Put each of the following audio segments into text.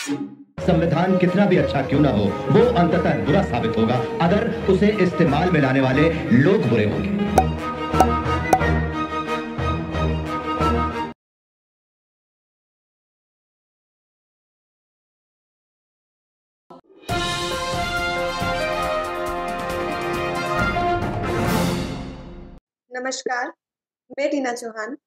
संविधान कितना भी अच्छा क्यों ना हो, वो अंततः बुरा साबित होगा अगर उसे इस्तेमाल में लाने वाले लोग बुरे होंगे। नमस्कार, मैं टीना चौहान।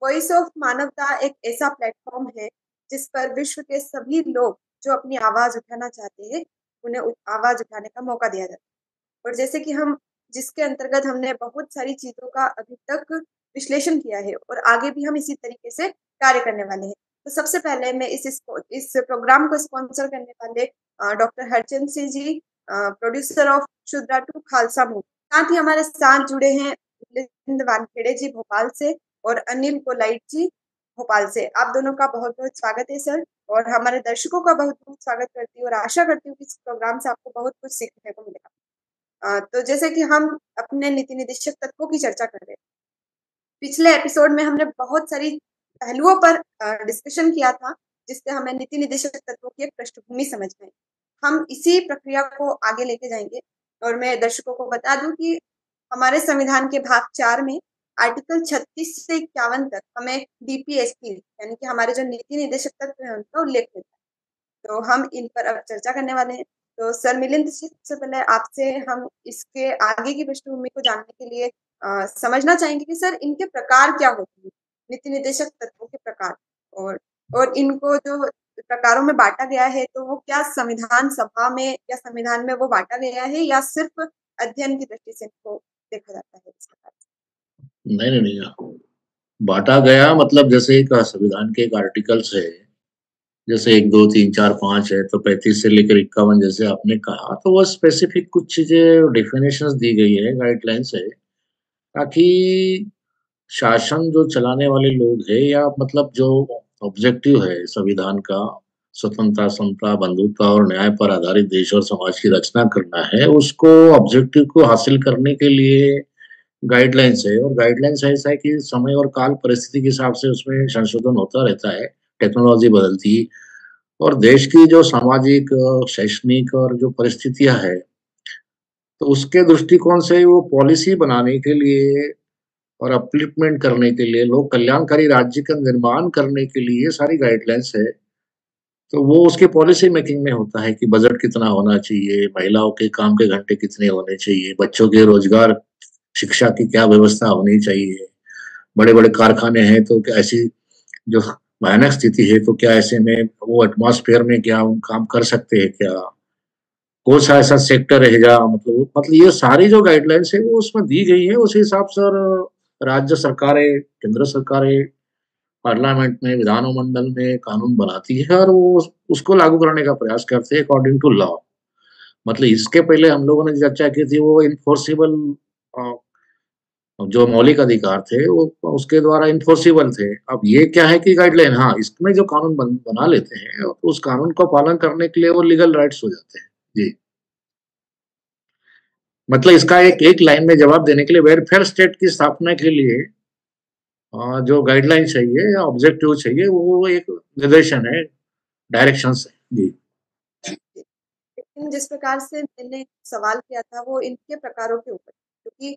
वॉइस ऑफ मानवता एक ऐसा प्लेटफॉर्म है जिस पर विश्व के सभी लोग जो अपनी आवाज उठाना चाहते हैं, उन्हें आवाज उठाने का मौका दिया जाता है। और जैसे कि हम जिसके अंतर्गत हमने बहुत सारी चीजों का अभी तक विश्लेषण किया है और आगे भी हम इसी तरीके से कार्य करने वाले हैं। तो सबसे पहले मैं इस प्रोग्राम को स्पॉन्सर करने वाले doctor Harchand Singh ji, producer of Shudra to Khalsa movie, साथ ही हमारे साथ जुड़े हैं मिलिंद वानखेड़े जी भोपाल से और अनिल कोलाइट जी भोपाल से। आप दोनों का बहुत-बहुत स्वागत है सर, और हमारे दर्शकों का बहुत-बहुत स्वागत करती हूँ और आशा करती हूँ कि इस प्रोग्राम से आपको बहुत कुछ सीखने को मिलेगा। तो जैसे कि हम अपने नीति निदेशक तत्वों की चर्चा कर रहे हैं। पिछले एपिसोड में हमने बहुत सारी पहलुओं पर डिस्कशन किया था, जिससे हमें नीति निदेशक तत्वों की एक पृष्ठभूमि समझ में आई। हम इसी प्रक्रिया को आगे लेके जाएंगे और मैं दर्शकों को बता दूं कि हमारे संविधान के भाग 4 में आर्टिकल 36 से 51 तक हमें डीपीएसपी यानी कि हमारे जो नीति निदेशक तत्व है उनका उल्लेख मिलता है। तो हम इन पर अब चर्चा करने वाले हैं। तो सर मिलिंद जी, सबसे पहले आपसे हम इसके आगे की पृष्ठभूमि को जानने के लिए समझना चाहेंगे कि सर इनके प्रकार क्या होते हैं, नीति निर्देशक तत्वों के प्रकार, और इनको जो प्रकारों में बांटा गया है तो वो क्या संविधान सभा में या संविधान में वो बांटा गया है या सिर्फ अध्ययन की दृष्टि से इनको देखा जाता है इस प्रकार से? नहीं नहीं नहीं, बांटा गया मतलब जैसे एक संविधान के एक आर्टिकल्स है, जैसे 1 2 3 4 5 है, तो 35 से लेकर 51 जैसे आपने कहा, तो वो स्पेसिफिक कुछ चीजें डेफिनेशंस दी गई है, गाइडलाइंस है, ताकि शासन जो चलाने वाले लोग है या मतलब जो ऑब्जेक्टिव है संविधान का, स्वतंत्रता समता बंधुत्व और न्याय पर आधारित देश और समाज की रचना करना है, उसको ऑब्जेक्टिव को हासिल करने के लिए गाइडलाइंस है। और गाइडलाइंस ऐसा है कि समय और काल परिस्थिति के हिसाब से उसमें संशोधन होता रहता है, टेक्नोलॉजी बदलती और देश की जो सामाजिक शैक्षणिक और जो परिस्थितियां है, तो उसके दृष्टिकोण से वो पॉलिसी बनाने के लिए और अपलिफ्टमेंट करने के लिए, लोक कल्याणकारी राज्य का निर्माण करने के लिए सारी गाइडलाइंस है। तो वो उसके पॉलिसी मेकिंग में होता है कि बजट कितना होना चाहिए, महिलाओं के काम के घंटे कितने होने चाहिए, बच्चों के रोजगार शिक्षा की क्या व्यवस्था होनी चाहिए, बड़े-बड़े कारखाने हैं तो क्या ऐसी जो भयानक स्थिति है तो क्या ऐसे में वो एटमॉस्फेयर में क्या हम काम कर सकते हैं क्या? कौन सा ऐसा सेक्टर रहेगा, मतलब ये सारी जो गाइडलाइंस है वो उसमें दी गई है। उस हिसाब से और राज्य सरकारें, केंद्र सरकारें पार्लियामेंट में, विधानमंडल में कानून बनाती है और वो उसको लागू करने का प्रयास करते हैं अकॉर्डिंग टू लॉ। मतलब इसके पहले हम लोगों ने चर्चा की थी वो इन्फोर्सिबल जो मौलिक अधिकार थे वो उसके द्वारा इन्फोर्सिबल थे। अब ये क्या है कि गाइडलाइन, हाँ, इसमें जो कानून बना लेते हैं उस कानून को पालन करने के लिए वो लीगल राइट्स हो जाते हैं। जी, मतलब इसका एक एक लाइन में जवाब देने के लिए वेलफेयर स्टेट की स्थापना के लिए जो गाइडलाइन चाहिए या ऑब्जेक्टिव चाहिए वो एक निर्देशन है, डायरेक्शंस है। जी। लेकिन जिस प्रकार से मैंने सवाल किया था वो इनके प्रकारों के ऊपर, क्योंकि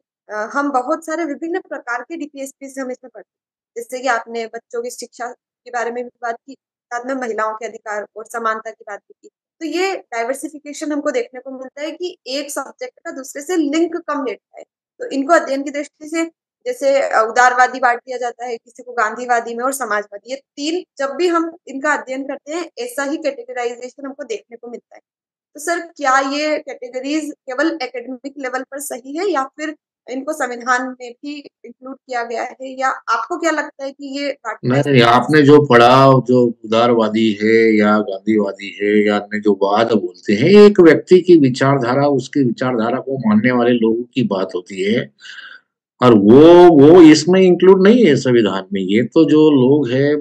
हम बहुत सारे विभिन्न प्रकार के डीपीएसपी से हम इसमें पढ़ते हैं। जैसे कि आपने बच्चों की शिक्षा के बारे में भी बात की, साथ में महिलाओं के अधिकार और समानता की बात भी की। तो ये डाइवर्सिफिकेशन हमको देखने को मिलता है कि एक सब्जेक्ट का दूसरे से लिंक कम बैठता है। तो इनको अध्ययन की दृष्टि से जैसे उदारवादी बांट दिया जाता है, किसी को गांधीवादी में और समाजवादी, ये 3 जब भी हम इनका अध्ययन करते हैं ऐसा ही कैटेगराइजेशन हमको देखने को मिलता है। तो सर क्या ये कैटेगरीज केवल एकेडमिक लेवल पर सही है या फिर इनको संविधान में भी इंक्लूड किया गया है, या आपको क्या लगता है कि ये बांटना इस नहीं, प्रकार आपने से? जो पढ़ा, जो उदारवादी है या गांधीवादी है या अन्य जो वाद बोलते हैं, ये एक व्यक्ति की विचारधारा, उसकी विचारधारा को मानने वाले लोगों की बात होती है और वो इसमें इंक्लूड नहीं है संविधान में। ये तो जो लोग हैं,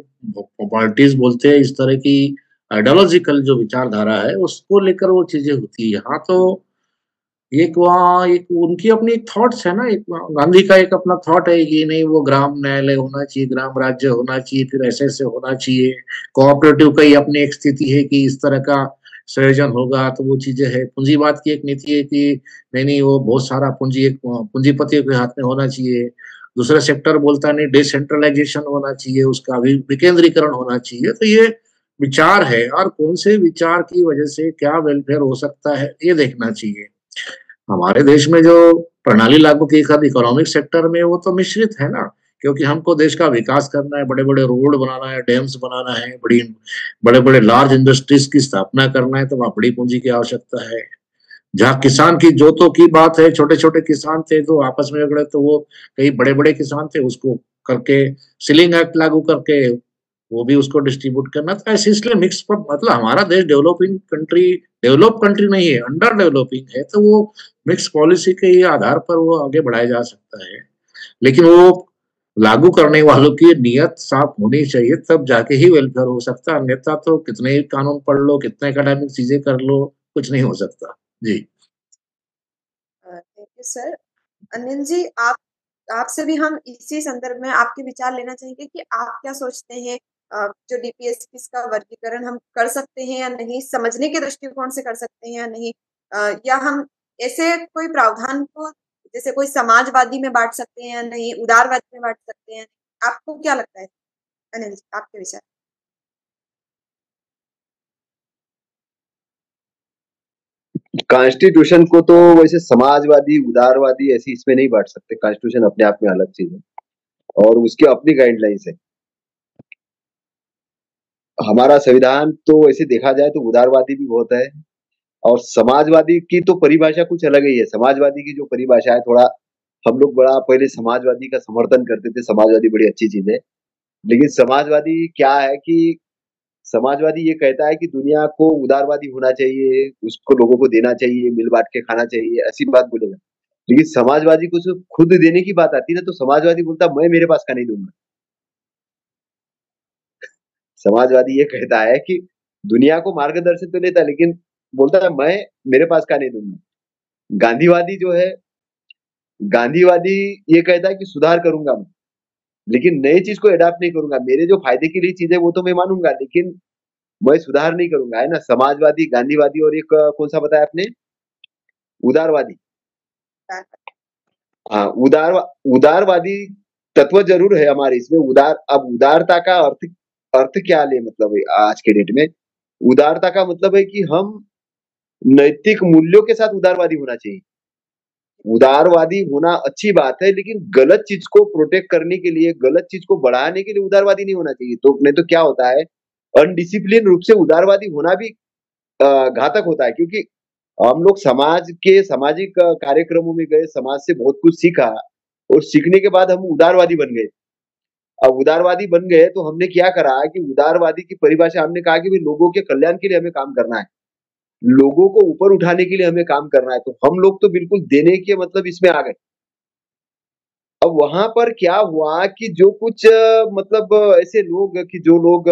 पार्टीज बोलते हैं, इस तरह की आइडियोलॉजिकल जो विचारधारा है उसको लेकर वो चीजें होती है। यहाँ तो एक वहाँ एक उनकी अपनी थॉट्स है ना, एक गांधी का एक अपना थॉट है कि नहीं वो ग्राम न्यायालय होना चाहिए, ग्राम राज्य होना चाहिए, फिर ऐसे होना चाहिए। कोऑपरेटिव का ही अपनी एक स्थिति है कि इस तरह का संयोजन होगा तो वो चीजें है। पूंजीवाद की एक नीति है कि नहीं नहीं वो बहुत सारा पूंजी एक पूंजीपतियों के हाथ में होना चाहिए। दूसरा सेक्टर बोलता नहीं डिसेंट्रलाइजेशन होना चाहिए, उसका भी विकेंद्रीकरण होना चाहिए। तो ये विचार है और कौन से विचार की वजह से क्या वेलफेयर हो सकता है ये देखना चाहिए। हमारे देश में जो प्रणाली लागू की खाद इकोनॉमिक सेक्टर में वो तो मिश्रित है ना, क्योंकि हमको देश का विकास करना है, बड़े बड़े रोड बनाना है, डैम्स बनाना है, बड़े बड़े लार्ज इंडस्ट्रीज की स्थापना करना है, तो वहाँ बड़ी पूंजी की आवश्यकता है। जहाँ किसान की जोतों की बात है, छोटे छोटे किसान थे तो आपस में झगड़े, तो वो कई बड़े बड़े किसान थे, उसको करके सीलिंग एक्ट लागू करके वो भी उसको डिस्ट्रीब्यूट करना था। ऐसे इसलिए मिक्स पर मतलब हमारा देश डेवलप कंट्री नहीं है, अंडर डेवलपिंग है। तो वो मिक्स पॉलिसी के ही आधार पर वो आगे बढ़ाया जा सकता है, लेकिन वो लागू करने वालों की नीयत साफ होनी चाहिए, तब जाके ही वेलफेयर हो सकता है। अन्यथा तो कितने ही कानून पढ़ लो, कितने एकेडमिक चीजें कर लो, कुछ नहीं हो सकता। जी thank you sir. Anil ji, आपसे भी हम इसी संदर्भ में आपके विचार लेना चाहेंगे कि आप क्या सोचते हैं, जो डीपीएसपी का वर्गीकरण हम कर सकते हैं या नहीं, समझने के दृष्टिकोण से कर सकते हैं या नहीं, या हम ऐसे कोई प्रावधान को जैसे कोई समाजवादी में बांट सकते हैं या नहीं, उदारवादी में बांट सकते हैं? आपको क्या लगता है अनिल जी, आपके विचार? कॉन्स्टिट्यूशन को तो वैसे समाजवादी उदारवादी ऐसी इसमें नहीं बांट सकते। कॉन्स्टिट्यूशन अपने आप में अलग चीज है और उसकी अपनी गाइडलाइंस है। हमारा संविधान तो वैसे देखा जाए तो उदारवादी भी बहुत है और समाजवादी की तो परिभाषा कुछ अलग ही है। समाजवादी की जो परिभाषा है थोड़ा, हम लोग बड़ा पहले समाजवादी का समर्थन करते थे, समाजवादी बड़ी अच्छी चीज है। लेकिन समाजवादी क्या है कि समाजवादी ये कहता है कि दुनिया को उदारवादी होना चाहिए, उसको लोगों को देना चाहिए, मिल बांट के खाना चाहिए, ऐसी बात बोलेगा। लेकिन समाजवादी को जो खुद देने की बात आती है ना, तो समाजवादी बोलता मैं मेरे पास का नहीं दूंगा। समाजवादी ये कहता है कि दुनिया को मार्गदर्शन तो लेता, लेकिन बोलता है मैं मेरे पास का नहीं दूंगा। गांधीवादी जो है, गांधीवादी ये कहता है कि सुधार करूंगा मैं, लेकिन नई चीज को अडॉप्ट नहीं करूंगा। मेरे जो फायदे के लिए चीज है वो तो मैं मानूंगा, लेकिन मैं सुधार नहीं करूंगा, है ना। समाजवादी, गांधीवादी और एक कौन सा बताया आपने, उदारवादी। हाँ, उदारवादी तत्व जरूर है हमारे इसमें। अब उदारता का अर्थ अर्थ क्या ले, मतलब है आज के डेट में उदारता का मतलब है कि हम नैतिक मूल्यों के साथ उदारवादी होना चाहिए। उदारवादी होना अच्छी बात है, लेकिन गलत चीज को प्रोटेक्ट करने के लिए, गलत चीज को बढ़ाने के लिए उदारवादी नहीं होना चाहिए। तो नहीं तो क्या होता है, अनडिसिप्लिन रूप से उदारवादी होना भी घातक होता है। क्योंकि हम लोग समाज के सामाजिक कार्यक्रमों में गए, समाज से बहुत कुछ सीखा और सीखने के बाद हम उदारवादी बन गए। अब उदारवादी बन गए तो हमने क्या करा कि उदारवादी की परिभाषा हमने कहा कि भाई लोगों के कल्याण के लिए हमें काम करना है, लोगों को ऊपर उठाने के लिए हमें काम करना है। तो हम लोग तो बिल्कुल देने के मतलब इसमें आ गए। अब वहां पर क्या हुआ कि जो कुछ मतलब ऐसे लोग कि जो लोग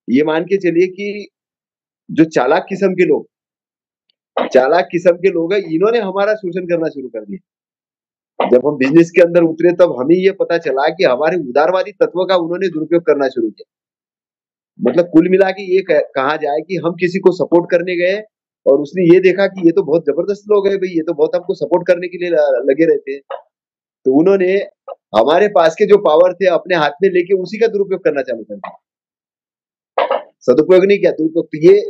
ये मान के चलिए कि जो चालाक किस्म के लोग हैं, इन्होंने हमारा शोषण करना शुरू कर दिया। जब हम बिजनेस के अंदर उतरे तब हमें ये पता चला कि हमारे उदारवादी तत्व का उन्होंने दुरुपयोग करना शुरू किया। मतलब कुल मिला के ये कहा जाए कि हम किसी को सपोर्ट करने गए और उसने ये देखा कि ये तो बहुत जबरदस्त लोग हैं भाई, ये तो बहुत हमको सपोर्ट करने के लिए लगे रहते हैं। तो उन्होंने हमारे पास के जो पावर थे अपने हाथ में लेके उसी का दुरुपयोग करना चालू कर दिया। सदुपयोग नहीं किया, दुरुपयोग। तो ये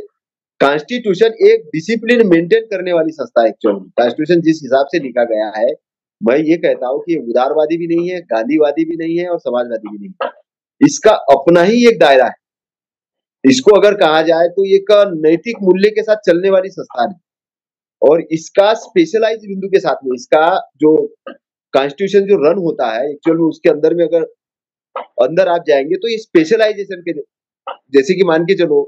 कॉन्स्टिट्यूशन एक डिसिप्लिन मेंटेन करने वाली संस्था है। एक्चुअली कॉन्स्टिट्यूशन जिस हिसाब से लिखा गया है, मैं ये कहता हूँ कि उदारवादी भी नहीं है, गांधीवादी भी नहीं है और समाजवादी भी नहीं है। इसका अपना ही एक दायरा है। इसको अगर कहा जाए तो एक नैतिक मूल्य के साथ चलने वाली संस्थान है और इसका स्पेशलाइज बिंदु के साथ में इसका जो कॉन्स्टिट्यूशन जो रन होता है एक्चुअल में, उसके अंदर में अगर अंदर आप जाएंगे तो ये स्पेशलाइजेशन के, जैसे कि मान के चलो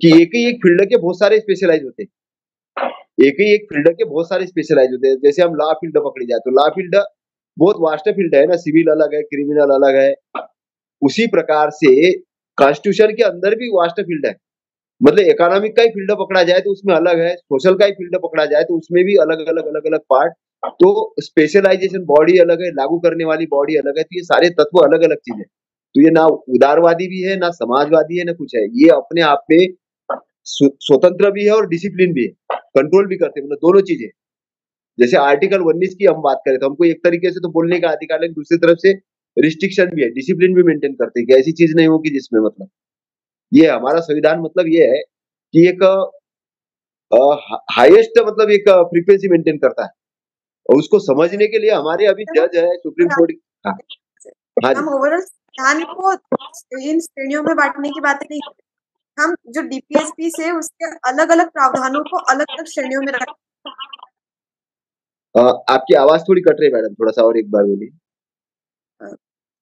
कि एक ही एक फील्ड के बहुत सारे स्पेशलाइज होते हैं। एक ही एक फील्ड के बहुत सारे स्पेशलाइज होते हैं। जैसे हम लॉ फील्ड पकड़ी जाए तो लॉ फील्ड बहुत वास्ट फील्ड है ना, सिविल अलग है, क्रिमिनल अलग है। उसी प्रकार से कॉन्स्टिट्यूशन के अंदर भी वास्ट फील्ड है। मतलब इकोनॉमिक का ही फील्ड पकड़ा जाए तो उसमें अलग है, सोशल का ही फील्ड पकड़ा जाए तो उसमें भी अलग-अलग पार्ट। तो स्पेशलाइजेशन बॉडी अलग है, लागू करने वाली बॉडी अलग है, तो ये सारे तत्व अलग-अलग चीज़ है। तो ये ना उदारवादी भी है, ना समाजवादी है, ना कुछ है। ये अपने आप में स्वतंत्र भी है और डिसिप्लिन भी है, कंट्रोल भी करते हैं, मतलब दोनों चीज़ें। जैसे आर्टिकल 19 की हम बात करें तो हमको एक तरीके से तो बोलने का अधिकार है, दूसरी तरफ से रिस्ट्रिक्शन भी है, डिसिप्लिन भी मेंटेन करते हैं कि ऐसी चीज़ नहीं होगी जिसमें मतलब ये हमारा संविधान मतलब ये है कि एक हाईएस्ट मतलब एक फ्रीक्वेंसी मेंटेन करता है और उसको समझने के लिए हमारे अभी जज है सुप्रीम कोर्ट। हाँ, हाँ जी। हम ओवरऑल संविधान को इन श्रेणियों में बांटने की बातें नहीं कर रहे। हम जो डीपीएसपी से उसके अलग-अलग प्रावधानों को अलग-अलग श्रेणियों में रख आपकी आवाज़ थोड़ी कट रही है मैडम, थोड़ा-सा और एक बार बोलिए। अ,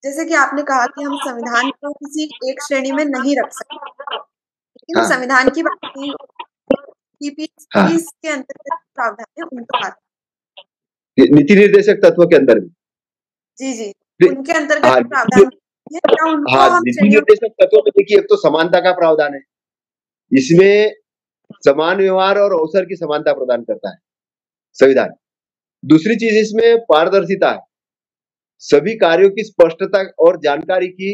जैसे कि आपने कहा कि हम संविधान को किसी एक श्रेणी में नहीं रख सकते, लेकिन हाँ, संविधान की बात नहीं हो हाँ। डीपीएसपी के अंतर्गत प्रावधान है उनकी बात। नीति निर्देशक तत्व के अंदर भी। जी, जी। नि उनके अंतर्गत हाँ, प्रावधान है क्या उनको हाँ, हम नीति श्रेणियों निर्देशक तत्व में देखिए एक तो समानता का प्रावधान है। जी, इसमें समान व्यवहार और अवसर की समानता प्रदान करता है संविधान। दूसरी चीज़ इसमें पारदर्शिता है। सभी कार्यों की स्पष्टता और जानकारी की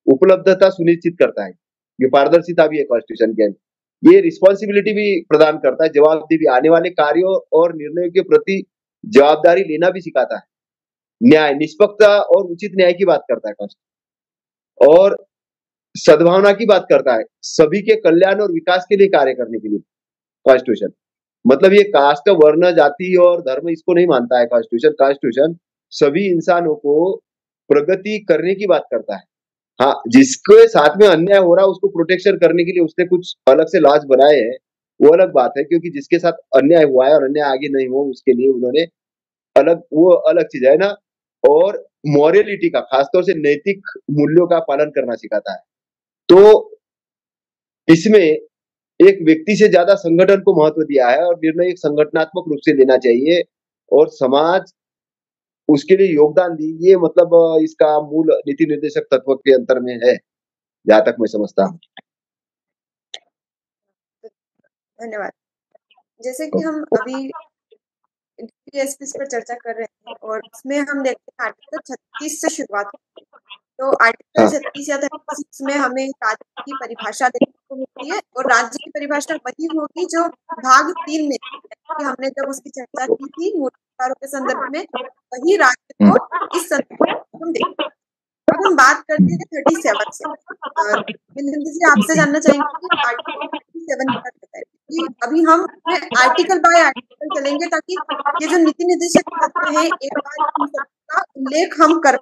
उपलब्धता सुनिश्चित करता है। ये पारदर्शिता भी है कॉन्स्टिट्यूशन के अंदर। ये रिस्पॉन्सिबिलिटी भी प्रदान करता है, जवाबदेही भी। आने वाले कार्यों और निर्णयों के प्रति जवाबदारी लेना भी सिखाता है। न्याय, निष्पक्षता और उचित न्याय की बात करता है कॉन्स्टिट्यूशन और सद्भावना की बात करता है। सभी के कल्याण और विकास के लिए कार्य करने के लिए कॉन्स्टिट्यूशन। मतलब ये कास्ट, वर्ण, जाति और धर्म इसको नहीं मानता है कॉन्स्टिट्यूशन। कॉन्स्टिट्यूशन सभी इंसानों को प्रगति करने की बात करता है। हाँ, जिसके साथ में अन्याय हो रहा है उसको प्रोटेक्शन करने के लिए उसने कुछ अलग से लॉज बनाए हैं, वो अलग बात है क्योंकि जिसके साथ अन्याय हुआ है और अन्याय आगे नहीं हो उसके लिए उन्होंने अलग वो अलग चीज़ है ना। और मॉरलिटी का खासतौर से नैतिक मूल्यों का पालन करना सिखाता है। तो इसमें एक व्यक्ति से ज़्यादा संगठन को महत्व दिया है और निर्णय एक संगठनात्मक रूप से लेना चाहिए और समाज उसके लिए योगदान दी। ये मतलब इसका मूल नीति निर्देशक तत्व के अंतर में है, जहाँ तक मैं समझता हूँ। धन्यवाद। जैसे कि हम अभी डीपीएसपी पर चर्चा कर रहे हैं और उसमें हम देखते हैं आर्टिकल 36 से शुरुआत होती है। तो आर्टिकल हाँ, 36 या 36 में हमें राज्य की परिभाषा देखने को मिलती है और राज्य की परिभाषा वही होगी जो भाग 3 में है कि हमने जब उसकी चर्चा की थी मूल अधिकारों के संदर्भ में, वही राज्य हुँ, को इस संदर्भ में हम देखते हैं। अब हम बात करते हैं 37 से। मिलिंद जी आपसे जानना चाहेंगे कि आर्टिकल 37 क्या कहता है? कि अभी हम अपने आर्टिकल बाय आर्टिकल चलेंगे ताकि ये जो नीति निर्देशक तत्व हैं एक बार इन सबका उल्लेख हम कर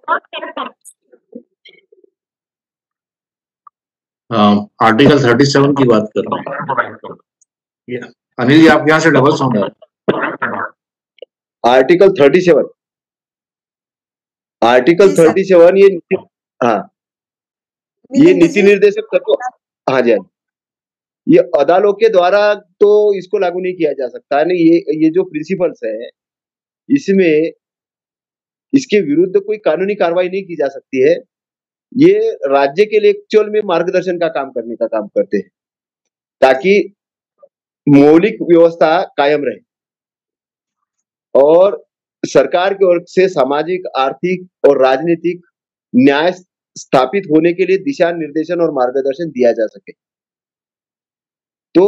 आर्टिकल 37 की बात कर रहे हैं। ये अनिल जी आपके यहाँ से डबल साउंड आ रहा आर्टिकल 37 आर्टिकल जी सर 37 ये हाँ, ये मिलिंद नीति जी निर्देशक तत्व। हाँ जी, हाँ जी। ये अदालतों के द्वारा तो इसको लागू नहीं किया जा सकता है ना। ये जो प्रिंसिपल्स है, इसमें इसके विरुद्ध कोई कानूनी कार्रवाई नहीं की जा सकती है। ये राज्य के लिए एक्चुअल में मार्गदर्शन का काम करने का काम करते हैं, जी ताकि मौलिक व्यवस्था कायम रहे और सरकार की ओर से सामाजिक, आर्थिक और राजनीतिक न्याय स्थापित होने के लिए दिशा निर्देशन और मार्गदर्शन दिया जा सके। तो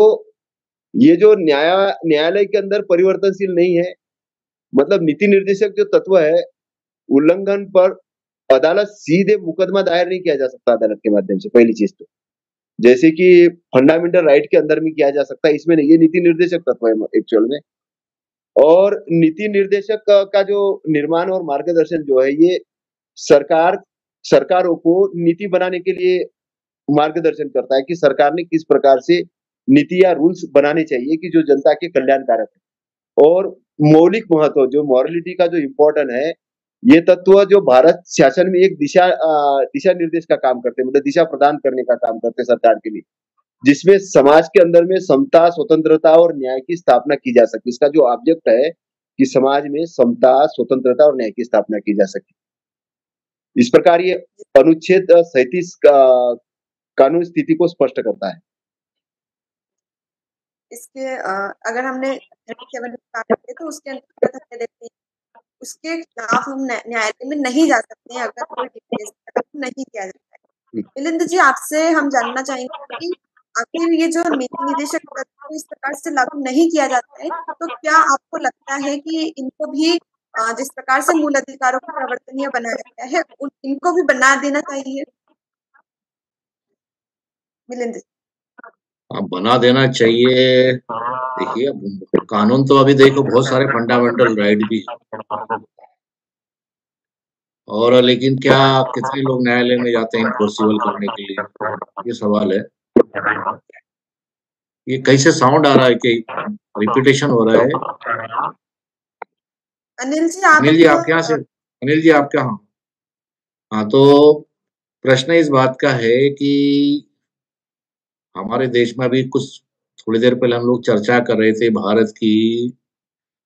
ये जो न्यायालय के अंदर परिवर्तनशील नहीं है, मतलब नीति निर्देशक जो तत्व है, उल्लंघन पर अदालत सीधे मुकदमा दायर नहीं किया जा सकता अदालत के माध्यम से, पहली चीज़ तो। जैसे कि फंडामेंटल राइट के अंदर में किया जा सकता है, इसमें नहीं। ये नीति निर्देशक तत्व है एक्चुअल में। और नीति निर्देशक का जो निर्माण और मार्गदर्शन जो है, ये सरकार सरकारों को नीति बनाने के लिए मार्गदर्शन करता है कि सरकार ने किस प्रकार से नीति या रूल्स बनाने चाहिए कि जो जनता के कल्याणकारक है। और मौलिक महत्व जो मॉरलिटी का जो इम्पोर्टेंट है, ये तत्व जो भारत शासन में एक दिशा निर्देश का काम करते हैं, मतलब दिशा प्रदान करने का काम करते हैं सरकार के लिए, जिसमें समाज के अंदर में समता, स्वतंत्रता और न्याय की स्थापना की जा सके। इसका जो ऑब्जेक्ट है कि समाज में समता, स्वतंत्रता और न्याय की स्थापना की जा सके। इस प्रकार ये अनुच्छेद 37 का कानून स्थिति को स्पष्ट करता है। इसके अगर हमने 37 की बात करें तो उसके अंतर्गत हमें देखते हैं उसके खिलाफ हम न्यायालय में नहीं जा सकते हैं अगर कोई डिक्लेरेशन नहीं किया जाता है। मिलिंद जी, आपसे हम जानना चाहेंगे कि आखिर ये जो नीति निर्देशक तत्व को इस प्रकार से लागू नहीं किया जाता है, तो क्या आपको लगता है कि इनको भी जिस प्रकार से मूल अधिकारों को प्रवर्तनीय बनाया गया है, इनको भी बना देना चाहिए? मिलिंद जी। अब बना देना चाहिए। देखिए, अब कानून तो अभी देखो बहुत सारे फंडामेंटल राइट भी है। और लेकिन क्या कितने लोग न्यायालय में जाते हैं इन्फोर्सिबल करने के लिए, ये सवाल है। ये कैसे साउंड आ रहा है कि रिपीटेशन हो रहा है? अनिल जी अनिल जी आप यहाँ से, अनिल जी आप क्या? हाँ, तो प्रश्न इस बात का है कि हमारे देश में अभी कुछ थोड़ी देर पहले हम लोग चर्चा कर रहे थे भारत की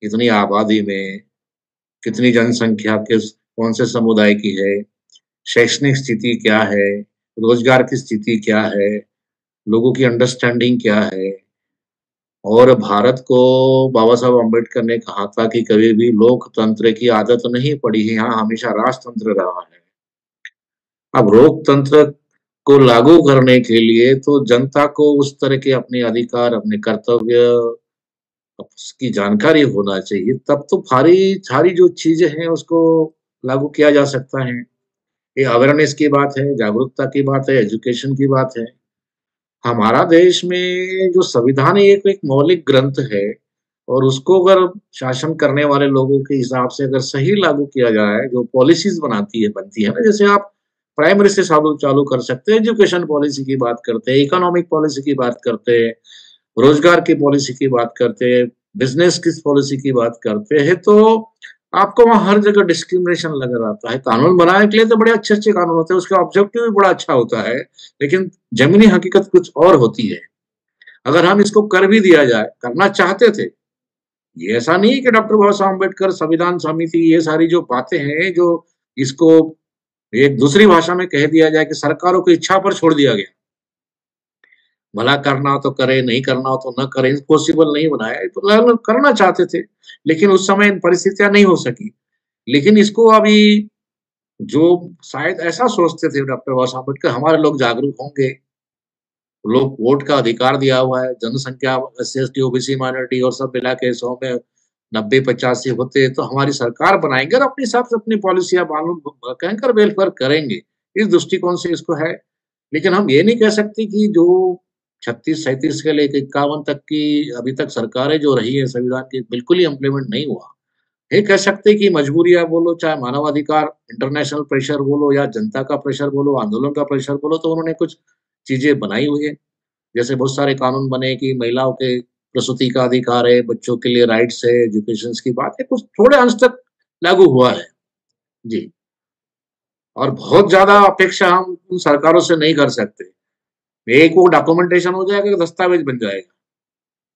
इतनी आबादी में कितनी जनसंख्या किस कौन से समुदाय की है, शैक्षणिक स्थिति क्या है, रोजगार की स्थिति क्या है, लोगों की अंडरस्टैंडिंग क्या है। और भारत को बाबा साहब अम्बेडकर ने कहा था कि कभी भी लोकतंत्र की आदत नहीं पड़ी है, यहाँ हमेशा राजतंत्र रहा है। अब लोकतंत्र को लागू करने के लिए तो जनता को उस तरह के अपने अधिकार, अपने कर्तव्य, उसकी जानकारी होना चाहिए, तब तो सारी जो चीजें हैं उसको लागू किया जा सकता है। ये अवेयरनेस की बात है, जागरूकता की बात है, एजुकेशन की बात है। हमारा देश में जो संविधान है एक मौलिक ग्रंथ है और उसको अगर शासन करने वाले लोगों के हिसाब से अगर सही लागू किया जाए, जो पॉलिसीज बनती है ना, जैसे आप प्राइमरी से चालू चालू कर सकते हैं, एजुकेशन पॉलिसी की बात करते हैं, इकोनॉमिक पॉलिसी की बात करते हैं, रोजगार की पॉलिसी की बात करते हैं, बिजनेस की पॉलिसी की बात करते हैं, तो आपको वहाँ हर जगह डिस्क्रिमिनेशन नजर आता है। कानून बनाने के लिए तो बड़े अच्छे कानून होते हैं, उसका ऑब्जेक्टिव भी बड़ा अच्छा होता है, लेकिन जमीनी हकीकत कुछ और होती है। अगर हम इसको कर भी दिया जाए, करना चाहते थे, ये ऐसा नहीं है कि डॉक्टर बाबा साहब अम्बेडकर, संविधान समिति, ये सारी जो बातें हैं, जो इसको एक दूसरी भाषा में कह दिया जाए कि सरकारों की इच्छा पर छोड़ दिया गया, भला करना हो तो करे, नहीं करना हो तो न करे, पॉसिबल नहीं बनाया। तो करना चाहते थे, लेकिन उस समय परिस्थितियां नहीं हो सकी। लेकिन इसको अभी जो शायद ऐसा सोचते थे डॉक्टर बाबा साहब अम्बेडकर, हमारे लोग जागरूक होंगे, लोग वोट का अधिकार दिया हुआ है, जनसंख्या SC ST OBC माइनॉरिटी और सब मिला के 100 में 90-85 होते, तो हमारी सरकार बनाएंगे और अपने हिसाब से अपनी पॉलिसियां मालूम कहकर वेलफेयर करेंगे। इस दृष्टिकोण से इसको है। लेकिन हम ये नहीं कह सकते कि जो 36-37 से लेकर 51 तक की अभी तक सरकारें जो रही है संविधान की, बिल्कुल ही इम्प्लीमेंट नहीं हुआ। ये कह सकते कि मजबूरियां बोलो, चाहे मानवाधिकार इंटरनेशनल प्रेशर बोलो या जनता का प्रेशर बोलो, आंदोलन का प्रेशर बोलो, तो उन्होंने कुछ चीजें बनाई हुई है। जैसे बहुत सारे कानून बने कि महिलाओं के प्रसूति का अधिकार है, बच्चों के लिए राइट्स है, एजुकेशन की बात है, कुछ थोड़े अंश तक लागू हुआ है जी। और बहुत ज्यादा अपेक्षा हम उन सरकारों से नहीं कर सकते। एक वो डॉक्यूमेंटेशन हो जाएगा, दस्तावेज बन जाएगा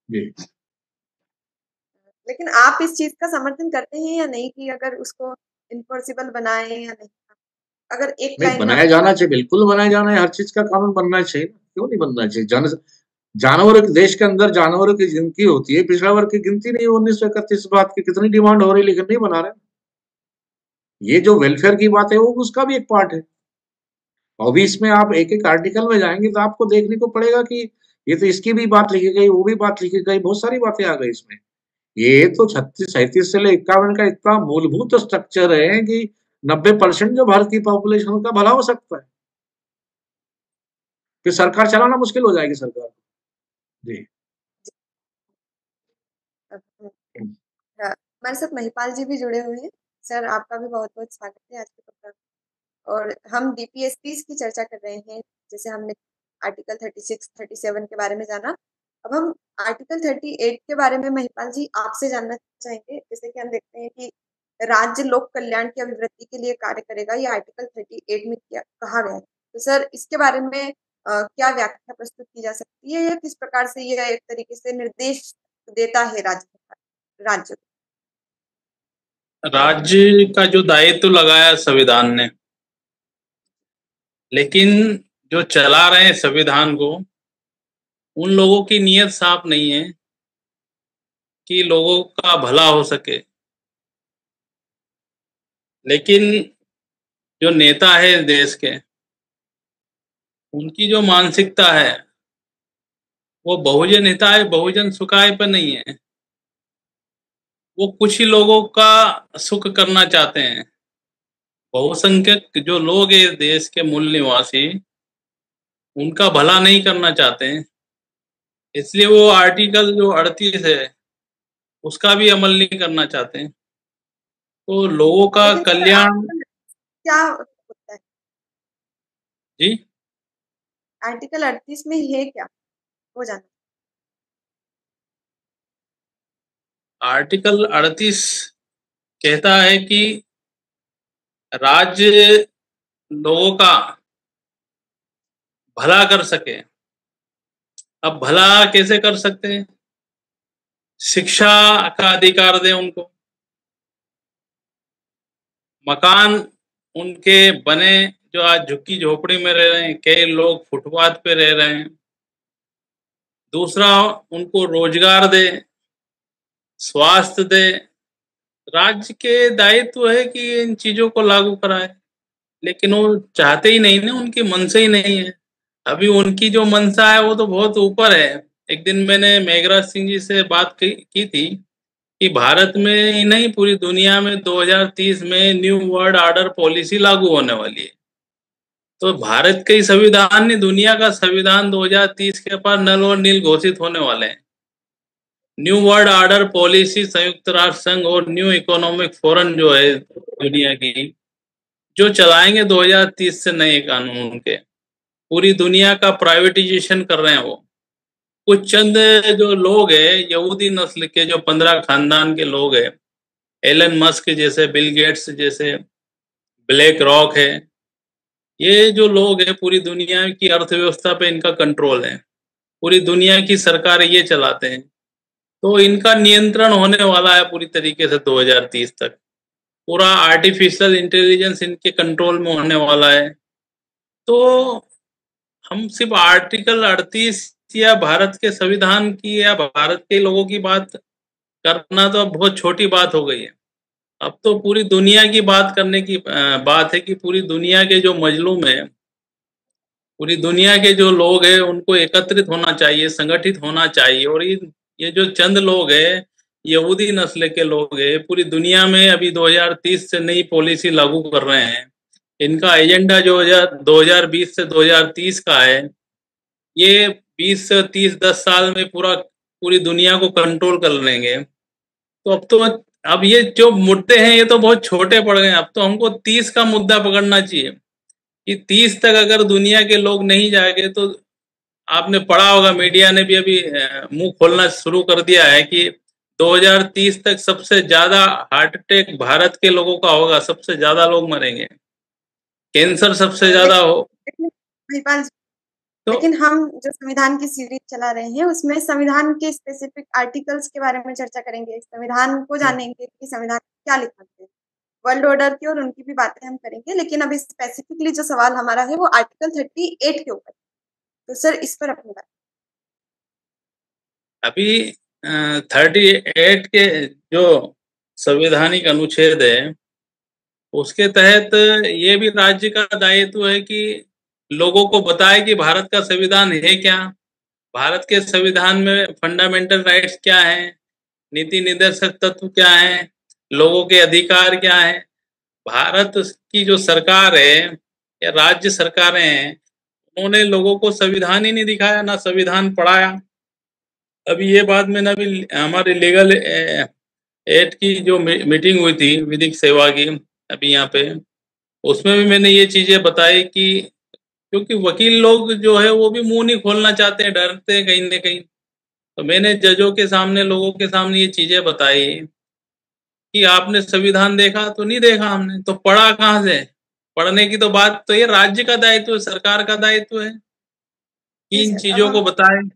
जी। लेकिन आप इस चीज का समर्थन करते हैं या नहीं कि अगर उसको इन्फोर्सिबल बनाए या नहीं? अगर एक नहीं, लाइन बनाया जाना चाहिए, बिल्कुल बनाया जाना है, हर चीज का कानून बनना चाहिए। क्यों नहीं बनना चाहिए? जानवरों के देश के अंदर जानवरों की गिनती होती है, पिछड़ा वर्ग की गिनती नहीं। 1931 बात की कितनी डिमांड हो रही, लेकिन नहीं बना रहे। ये जो वेलफेयर की बात है वो उसका भी एक पार्ट है। और भी इसमें आप एक एक आर्टिकल में जाएंगे तो आपको देखने को पड़ेगा कि ये तो इसकी भी बात लिखी गई, वो भी बात लिखी गई, बहुत सारी बातें आ गई इसमें। ये तो 36-37 से ले 51 का इतना मूलभूत स्ट्रक्चर है कि 90% जो भारत की पॉपुलेशन का भला हो सकता है। फिर सरकार चलाना मुश्किल हो जाएगी सरकार जी। हमारे साथ महिपाल जी भी जुड़े हुए हैं। सर, आपका भी बहुत बहुत स्वागत है आज के प्रोग्राम। और हम DPSPs की चर्चा कर रहे हैं। जैसे हमने आर्टिकल 36-37 के बारे में जाना, अब हम आर्टिकल 38 के बारे में महिपाल जी आपसे जानना चाहेंगे। जैसे कि हम देखते हैं कि राज्य लोक कल्याण की अभिवृद्धि के लिए कार्य करेगा, ये आर्टिकल 38 में कहा गया है। तो सर, इसके बारे में क्या व्याख्या प्रस्तुत की जा सकती है या किस प्रकार से यह एक तरीके से निर्देश देता है राज्य राज्य का जो दायित्व लगाया संविधान ने, लेकिन जो चला रहे हैं संविधान को, उन लोगों की नीयत साफ नहीं है कि लोगों का भला हो सके। लेकिन जो नेता है देश के, उनकी जो मानसिकता है वो बहुजन हिताय बहुजन सुखाय पर नहीं है। वो कुछ ही लोगों का सुख करना चाहते हैं। बहुसंख्यक जो लोग हैं देश के मूल निवासी, उनका भला नहीं करना चाहते हैं। इसलिए वो आर्टिकल जो 38 है उसका भी अमल नहीं करना चाहते हैं। तो लोगों का लेकिन सर कल्याण। आर्टिकल क्या होता है? जी, आर्टिकल 38 में है क्या, वो जानना। आर्टिकल 38 कहता है कि राज्य लोगों का भला कर सके। अब भला कैसे कर सकते हैं? शिक्षा का अधिकार दें उनको, मकान उनके बने, जो आज झुग्गी झोपड़ी में रह रहे हैं, कई लोग फुटपाथ पे रह रहे हैं। दूसरा, उनको रोजगार दे, स्वास्थ्य दे। राज्य के दायित्व है कि इन चीजों को लागू कराए, लेकिन वो चाहते ही नहीं ना, उनकी मनसा ही नहीं है। अभी उनकी जो मनसा है वो तो बहुत ऊपर है। एक दिन मैंने मेघराज सिंह जी से बात की थी कि भारत में ही नहीं पूरी दुनिया में 2030 में न्यू वर्ल्ड ऑर्डर पॉलिसी लागू होने वाली है। तो भारत के ही संविधान नहीं, दुनिया का संविधान 2030 के पास नल और नील घोषित होने वाले हैं। न्यू वर्ल्ड ऑर्डर पॉलिसी संयुक्त राष्ट्र संघ और न्यू इकोनॉमिक फोरम जो है दुनिया की, जो चलाएंगे 2030 से नए कानून के। पूरी दुनिया का प्राइवेटाइजेशन कर रहे हैं वो। कुछ चंद जो लोग हैं यहूदी नस्ल के, जो 15 खानदान के लोग हैं, एलन मस्क जैसे, बिल गेट्स जैसे, ब्लैक रॉक है, ये जो लोग हैं पूरी दुनिया की अर्थव्यवस्था पे इनका कंट्रोल है। पूरी दुनिया की सरकारें ये चलाते हैं। तो इनका नियंत्रण होने वाला है पूरी तरीके से 2030 तक। पूरा आर्टिफिशियल इंटेलिजेंस इनके कंट्रोल में होने वाला है। तो हम सिर्फ आर्टिकल 38 या भारत के संविधान की या भारत के लोगों की बात करना तो अब बहुत छोटी बात हो गई है। अब तो पूरी दुनिया की बात करने की बात है कि पूरी दुनिया के जो मजलूम है, पूरी दुनिया के जो लोग हैं, उनको एकत्रित होना चाहिए, संगठित होना चाहिए। और ये जो चंद लोग हैं, यहूदी नस्ल के लोग हैं, पूरी दुनिया में अभी 2030 से नई पॉलिसी लागू कर रहे हैं। इनका एजेंडा जो 2020 से 2030 का है, ये 20 से 30 10 साल में पूरी दुनिया को कंट्रोल कर लेंगे। तो अब ये जो मुद्दे हैं ये तो बहुत छोटे पड़ गए। अब तो हमको 30 का मुद्दा पकड़ना चाहिए कि 30 तक अगर दुनिया के लोग नहीं जाएंगे तो, आपने पढ़ा होगा, मीडिया ने भी अभी मुंह खोलना शुरू कर दिया है कि 2030 तक सबसे ज्यादा हार्ट अटैक भारत के लोगों का होगा, सबसे ज्यादा लोग मरेंगे, कैंसर सबसे ज्यादा हो। महिपाल जी, तो लेकिन हम जो संविधान की सीरीज चला रहे हैं उसमें संविधान के स्पेसिफिक आर्टिकल्स के बारे में चर्चा करेंगे, संविधान को जानेंगे कि संविधान क्या लिखा है, वर्ल्ड ऑर्डर की और उनकी भी बातें हम करेंगे। लेकिन अभी स्पेसिफिकली जो सवाल हमारा है वो आर्टिकल 38 के ऊपर। तो सर इस पर अपनी बात। अभी 38 के जो संवैधानिक अनुच्छेद है, उसके तहत ये भी राज्य का दायित्व है कि लोगों को बताए कि भारत का संविधान है क्या, भारत के संविधान में फंडामेंटल राइट्स क्या हैं, नीति निर्देशक तत्व क्या हैं, लोगों के अधिकार क्या हैं। भारत की जो सरकार है या राज्य सरकारें हैं, उन्होंने लोगों को संविधान ही नहीं दिखाया, ना संविधान पढ़ाया। अभी ये बात मैंने अभी हमारे लीगल एड की जो मीटिंग हुई थी विधिक सेवा की अभी यहाँ पे, उसमें भी मैंने ये चीजें बताई कि क्योंकि वकील लोग जो है वो भी मुंह नहीं खोलना चाहते हैं, डरते हैं कहीं ना कहीं। तो मैंने जजों के सामने, लोगों के सामने ये चीजें बताई कि आपने संविधान देखा? तो नहीं देखा हमने। तो पढ़ा कहाँ से? पढ़ने की तो बात तो ये राज्य का दायित्व है, सरकार का दायित्व है कि इन चीजों को बताएं।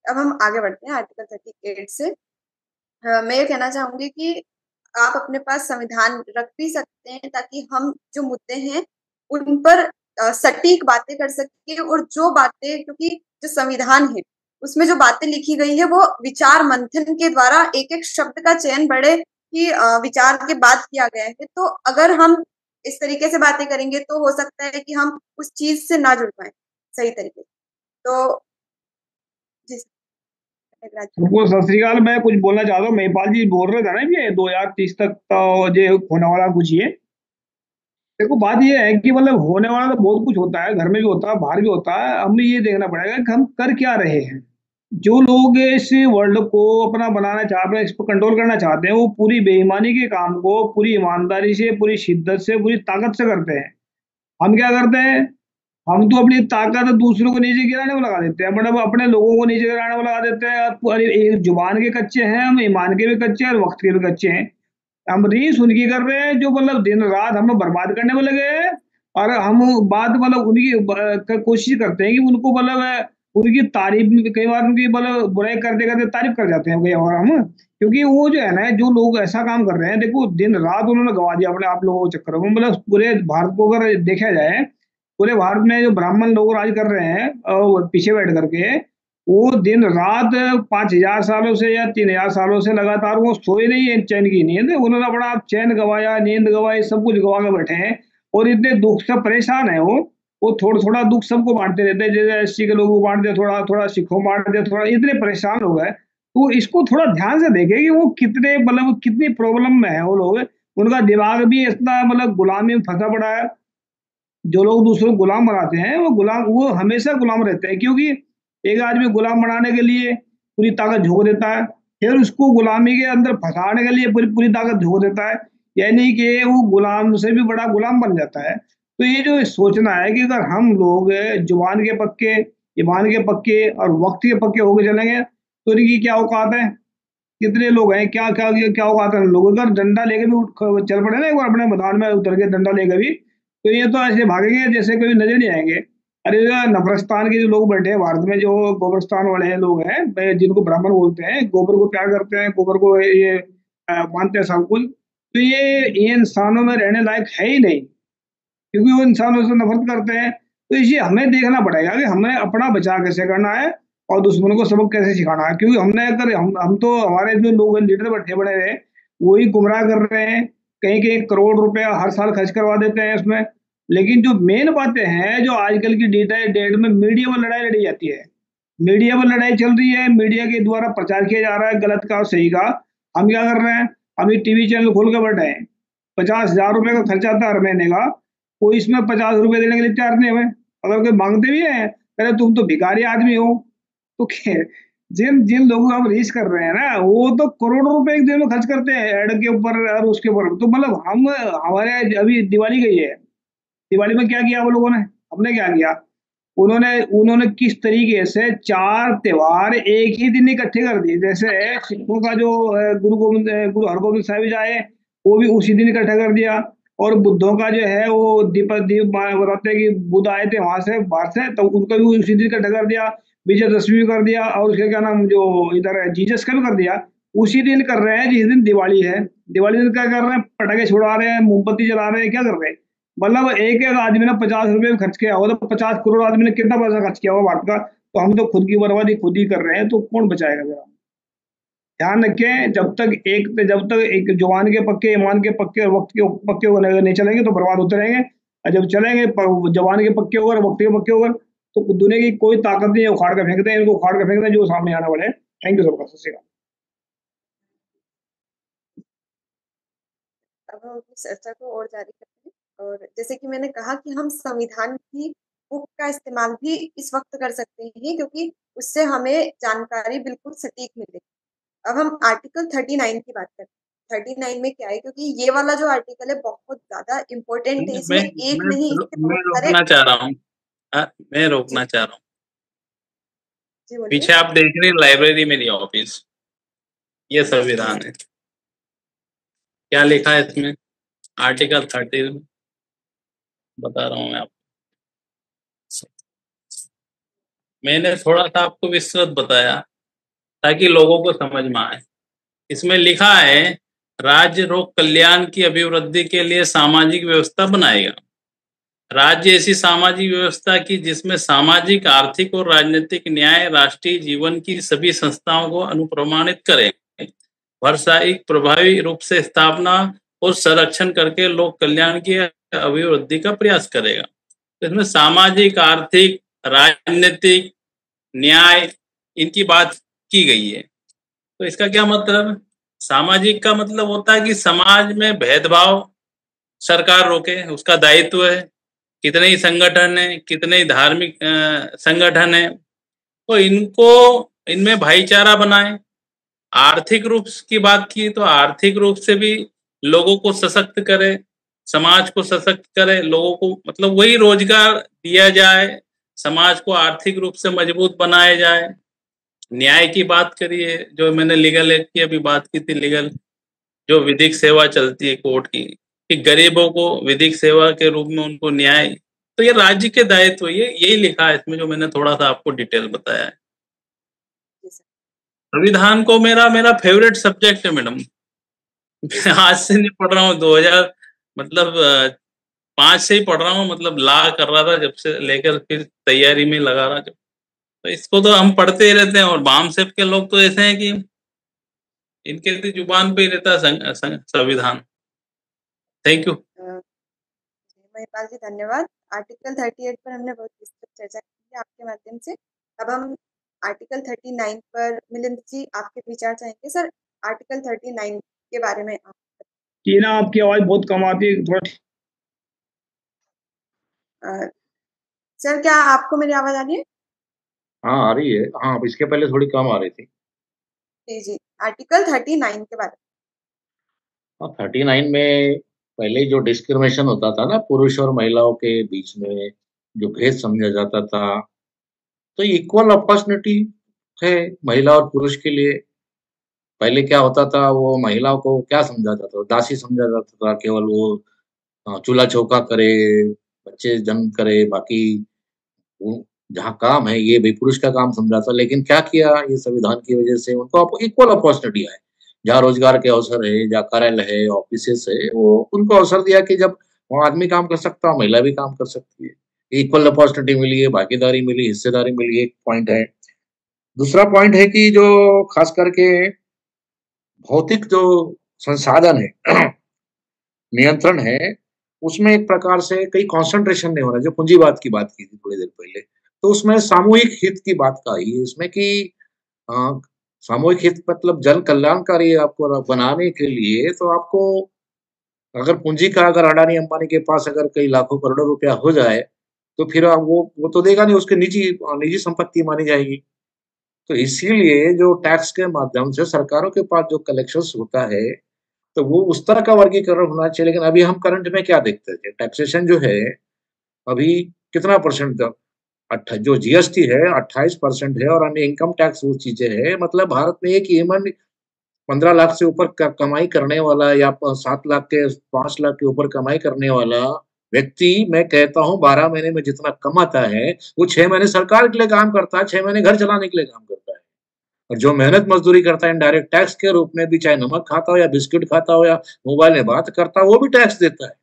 अब हम आगे बढ़ते हैं आर्टिकल 38 से। मैं ये कहना चाहूंगी कि आप अपने पास संविधान रख भी सकते हैं ताकि हम जो मुद्दे हैं उन पर सटीक बातें कर सके। और जो बातें, क्योंकि जो संविधान है उसमें जो बातें लिखी गई है वो विचार मंथन के द्वारा एक एक शब्द का चयन बड़े ही विचार के बाद किया गया है। तो अगर हम इस तरीके से बातें करेंगे तो हो सकता है कि हम उस चीज से ना जुड़ पाए सही तरीके से। तो जी सबको सत श्रीकाल। मैं कुछ बोलना चाहता हूँ। महिपाल जी बोल रहे थे ना कि 2030 तक तो ये होने वाला कुछ ये। देखो बात ये है कि मतलब होने वाला तो बहुत कुछ होता है, घर में भी होता है, बाहर भी होता है। हमें ये देखना पड़ेगा कि हम कर क्या रहे हैं। जो लोग इस वर्ल्ड को अपना बनाना चाहते हैं, इस पर कंट्रोल करना चाहते हैं, वो पूरी बेईमानी के काम को पूरी ईमानदारी से, पूरी शिद्दत से, पूरी ताकत से करते हैं। हम क्या करते हैं? हम तो अपनी ताकत दूसरों को नीचे गिराने में लगा देते हैं, मतलब अपने लोगों को नीचे गिराने में लगा देते हैं। अरे एक जुबान के कच्चे हैं, हम ईमान के भी कच्चे हैं और वक्त के भी कच्चे हैं। हम रीस उनकी कर रहे हैं जो मतलब दिन रात हमें बर्बाद करने में लगे हैं, और हम बात मतलब उनकी कोशिश करते हैं कि उनको मतलब उनकी तारीफ, कई बार उनकी मतलब बुराई करते करते तारीफ कर जाते हैं कई बार हम। क्योंकि वो जो है ना, जो लोग ऐसा काम कर रहे हैं, देखो दिन रात उन्होंने गवा दिया अपने आप लोगों के चक्कर में। मतलब पूरे भारत को अगर देखा जाए, पूरे भारत में जो ब्राह्मण लोग राज कर रहे हैं पीछे बैठ करके, वो दिन रात 5,000 सालों से या 3,000 सालों से लगातार वो सोए नहीं है चैन की नींद। उन्होंने अपना चैन गवाया, नींद गवाई, सब कुछ गवा के बैठे हैं और इतने दुख से परेशान है वो थोड़ा थोड़ा दुख सबको बांटते रहते हैं। जैसे एससी के लोगों को बांट दे, थोड़ा थोड़ा सिखों को बांट दे, थोड़ा, इतने परेशान हो गए। तो इसको थोड़ा ध्यान से देखें कि वो कितने मतलब कितनी प्रॉब्लम में है वो लोग। उनका दिमाग भी इतना मतलब गुलामी में फंसा पड़ा है। जो लोग दूसरों को गुलाम बनाते हैं वो हमेशा गुलाम रहते हैं, क्योंकि एक आदमी गुलाम बनाने के लिए पूरी ताकत झोंक देता है, फिर उसको गुलामी के अंदर फंसाने के लिए पूरी पूरी ताकत झोंक देता है, यानी कि वो गुलाम से भी बड़ा गुलाम बन जाता है। तो ये जो सोचना है कि अगर हम लोग जुबान के पक्के, ईमान के पक्के और वक्त के पक्के होकर चलेंगे तो इनकी क्या औकात है। कितने लोग हैं, क्या क्या क्या औकात है लोगों का। डंडा लेके भी चल पड़े ना एक बार अपने मैदान में उतर के डंडा लेकर भी, तो ये तो ऐसे भागेंगे जैसे कोई नजर नहीं आएंगे। अरे नफरस्तान के जो लोग बैठे हैं भारत में, जो गोबरस्तान वाले लोग हैं, जिनको ब्राह्मण बोलते हैं, गोबर को प्यार करते हैं, गोबर को ये मानते हैं सब कुछ, तो ये इंसानों में रहने लायक है ही नहीं, क्योंकि वो इंसानों से नफरत करते हैं। तो इसे हमें देखना पड़ेगा कि हमें अपना बचाव कैसे करना है और दुश्मनों को सबक कैसे सिखाना है। क्योंकि हमने अगर हम तो हमारे जो लोग लीडर बैठे बड़े हैं वही गुमराह कर रहे हैं, कहीं कहीं करोड़ रुपया हर साल खर्च करवा देते हैं इसमें। लेकिन जो मेन बातें हैं, जो आजकल की डेट में मीडिया में लड़ाई लड़ी जाती है, मीडिया में लड़ाई चल रही है, मीडिया के द्वारा प्रचार किया जा रहा है गलत का और सही का। हम क्या कर रहे हैं, अभी टीवी चैनल खोल के बैठे हैं, 50,000 रुपए का खर्चा आता है हर महीने का, कोई इसमें 50 रुपए देने के लिए तैयार नहीं हुए। अगर कोई मांगते भी है, अरे तुम तो भिखारी आदमी हो। तो जिन जिन लोगों को हम रीच कर रहे हैं ना, वो तो करोड़ों रुपए एक दिन में खर्च करते हैं एड के ऊपर और उसके ऊपर। तो मतलब हमारे अभी दिवाली गई है, दिवाली में क्या किया वो लोगों ने, हमने क्या किया, उन्होंने किस तरीके से 4 त्योहार एक ही दिन इकट्ठे कर दिए। जैसे सिखों का जो गुरु हरगोबिंद साहिब जी आए, वो भी उसी दिन इकट्ठा कर दिया। और बुद्धों का जो है वो दीप बताते हैं कि बुद्ध आए थे वहां से बाहर से, तो उनका भी उसी दिन इकट्ठा कर दिया। विजयदशमी भी कर दिया और उसके क्या नाम जो इधर है जीसस का भी कर दिया, उसी दिन कर रहे हैं जिस दिन दिवाली है। दिवाली दिन क्या कर रहे हैं, पटाखे छुड़ा रहे हैं, मोमबत्ती जला रहे हैं, क्या कर रहे हैं। मतलब एक एक आदमी ने 50 रुपए खर्च किया होगा, तो 50 करोड़ आदमी ने कितना पैसा खर्च किया होगा भारत का। तो हम तो खुद की बर्बादी खुद ही कर रहे हैं, तो कौन बचाएगा जरा। ध्यान रखें, जब तक एक जुबान के पक्के, ईमान के पक्के और वक्त के पक्के नहीं चलेंगे तो बर्बाद होते रहेंगे। और जब चलेंगे जबान के पक्के होकर, वक्त के पक्के होकर, तो दुनिया की कोई ताकत नहीं है उखाड़ कर फेंकते हैं, इनको उखाड़ कर फेंकते हैं जो सामने आने वाले हैं। थैंक यू सबका। सत श्री अकाल। अब हम अपनी चर्चा को और जारी करते हैं। और जैसे कि मैंने कहा कि हम संविधान की बुक का इस्तेमाल भी इस वक्त कर सकते हैं, क्योंकि उससे हमें जानकारी बिल्कुल सटीक मिलेगी। अब हम आर्टिकल 39 की बात करते हैं। 39 में क्या है, क्योंकि ये वाला जो आर्टिकल है बहुत ज्यादा इम्पोर्टेंट है। इसमें एक नहीं, इसके मैं बहुत सारे। रोकना चाह रहा हूँ, मैं रोकना चाह रहा हूँ। जी बोलिए। पीछे आप देख रहे हैं लाइब्रेरी मेरी ऑफिस, ये संविधान है। क्या लिखा है इसमें, आर्टिकल 30 बता रहा हूँ मैं आपको। मैंने थोड़ा सा आपको विस्तृत बताया ताकि लोगों को समझ में आए। इसमें लिखा है, राज्य लोक कल्याण की अभिवृद्धि के लिए सामाजिक व्यवस्था बनाएगा। राज्य ऐसी सामाजिक व्यवस्था की जिसमें सामाजिक, आर्थिक और राजनीतिक न्याय राष्ट्रीय जीवन की सभी संस्थाओं को अनुप्रमाणित करे, व्यावसायिक प्रभावी रूप से स्थापना और संरक्षण करके लोक कल्याण की अभिवृद्धि का प्रयास करेगा। तो इसमें सामाजिक, आर्थिक, राजनीतिक न्याय इनकी बात की गई है। तो इसका क्या मतलब? सामाजिक का मतलब होता है कि समाज में भेदभाव सरकार रोके, उसका दायित्व है। कितने ही संगठन है, कितने ही धार्मिक संगठन है, तो इनमें भाईचारा बनाए। आर्थिक रूप की बात की तो आर्थिक रूप से भी लोगों को सशक्त करे, समाज को सशक्त करे, लोगों को मतलब वही रोजगार दिया जाए, समाज को आर्थिक रूप से मजबूत बनाया जाए। न्याय की बात करिए, जो मैंने लीगल एड की अभी बात की थी, लीगल जो विधिक सेवा चलती है कोर्ट की, कि गरीबों को विधिक सेवा के रूप में उनको न्याय, तो ये राज्य के दायित्व, ये यही लिखा है इसमें जो मैंने थोड़ा सा आपको डिटेल बताया है। संविधान को मेरा फेवरेट सब्जेक्ट है मैडम। आज से नहीं पढ़ रहा हूँ, 2000 मतलब 5 से ही पढ़ रहा हूँ, मतलब ला कर रहा था जब से लेकर फिर तैयारी में लगा रहा जब। तो इसको तो हम पढ़ते ही रहते हैं, और बाम सेब के लोग तो ऐसे हैं कि इनके तो जुबान पे ही रहता है संविधान। Thank you. महिपाल जी धन्यवाद। आर्टिकल 38 पर हमने बहुत विस्तृत चर्चा की है आपके माध्यम से। अब हम आर्टिकल 39 पर मिलिंद जी आपके विचार चाहेंगे। सर, आर्टिकल 39 के बारे में टीना, आपकी आवाज बहुत कम आती है थोड़ा। सर, क्या आपको मेरी आवाज आ रही है? हाँ आ रही है। हाँ, अब इसके पहले थोड़ी कम आ रही थी। जी, आर्टिकल 39 के बारे में। हाँ, 39 में पहले जो डिस्क्रिमिनेशन होता था ना पुरुष और महिलाओं के बीच में, जो भेद समझा जाता था, तो इक्वल अपॉर्चुनिटी है महिला और पुरुष के लिए। पहले क्या होता था, वो महिलाओं को क्या समझा जाता था, दासी समझा जाता था, केवल वो चूल्हा चौका करे, बच्चे जन्म करे, बाकी वो जहाँ काम है ये भी पुरुष का काम समझा था। लेकिन क्या किया, ये संविधान की वजह से उनको इक्वल अपॉर्चुनिटी है। जहाँ रोजगार के अवसर है, जहाँ कार्यालय है, ऑफिसेस है, वो उनको अवसर दिया कि जब वो आदमी काम कर सकता है, महिला भी काम कर सकती है। इक्वल अपॉर्चुनिटी मिली है, भागीदारी मिली, हिस्सेदारी मिली, एक पॉइंट है। दूसरा पॉइंट है कि जो खास करके भौतिक जो संसाधन है नियंत्रण है, उसमें एक प्रकार से कई कंसंट्रेशन नहीं हो रहा, जो पूंजीवाद की बात की थी थोड़ी देर पहले, तो उसमें सामूहिक हित की बात का ही है इसमें कि अ, सामूहिक हित मतलब जन कल्याणकारी आपको बनाने के लिए, तो आपको अगर पूंजी का अगर अडानी अंबानी के पास अगर कई लाखों करोड़ों रुपया हो जाए, तो फिर आप वो तो देगा नहीं, उसकी निजी निजी संपत्ति मानी जाएगी। तो इसीलिए जो टैक्स के माध्यम से सरकारों के पास जो कलेक्शंस होता है, तो वो उस तरह का वर्गीकरण होना चाहिए। लेकिन अभी हम करंट में क्या देखते थे, टैक्सेशन जो है अभी कितना परसेंट, जो जीएसटी है 28% है, और अन्य इनकम टैक्स वो चीजें है। मतलब भारत में एक ह्यूमन 15 लाख से ऊपर कमाई करने वाला, या 7 लाख के 5 लाख के ऊपर कमाई करने वाला व्यक्ति, मैं कहता हूँ 12 महीने में जितना कमाता है, वो 6 महीने सरकार के लिए काम करता है, 6 महीने घर चलाने के लिए काम करता है। और जो मेहनत मजदूरी करता है इनडायरेक्ट टैक्स के रूप में भी, चाहे नमक खाता हो या बिस्किट खाता हो या मोबाइल में बात करता हो, वो भी टैक्स देता है।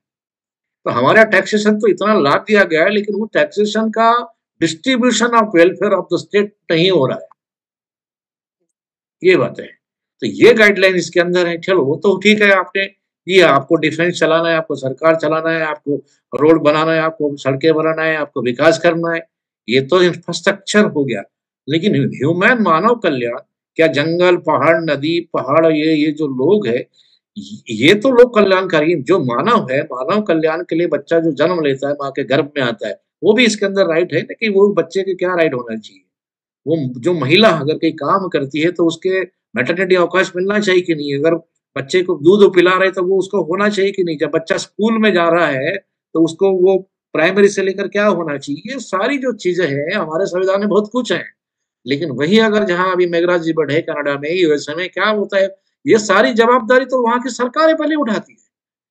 तो हमारा टैक्सेशन तो इतना लाभ दिया गया है, लेकिन वो टैक्सेशन का distribution of welfare of the state नहीं हो रहा है। ये बात है। तो ये गाइडलाइन इसके अंदर है। चलो वो तो ठीक है, आपने ये आपको डिफेंस चलाना है, आपको सरकार चलाना है, आपको रोड बनाना है, आपको सड़कें बनाना है, आपको विकास करना है, ये तो इंफ्रास्ट्रक्चर हो गया। लेकिन ह्यूमन मानव कल्याण, क्या जंगल, पहाड़, नदी, पहाड़, ये जो लोग है, ये तो लोग कल्याणकारी, जो मानव है, मानव कल्याण के लिए बच्चा जो जन्म लेता है, माँ के गर्भ में आता है, वो भी इसके अंदर राइट है ना, कि वो बच्चे के क्या राइट होना चाहिए। वो जो महिला अगर कोई काम करती है, तो उसके मैटरनिटी अवकाश मिलना चाहिए कि नहीं। अगर बच्चे को दूध पिला रहे, तो वो उसको होना चाहिए कि नहीं। जब बच्चा स्कूल में जा रहा है, तो उसको वो प्राइमरी से लेकर क्या होना चाहिए। ये सारी जो चीजें हैं हमारे संविधान में बहुत कुछ है। लेकिन वही अगर जहां अभी मेघराज जी बढ़े कनाडा में, यूएसए में, क्या होता है, ये सारी जवाबदारी तो वहां की सरकारें पहले उठाती है।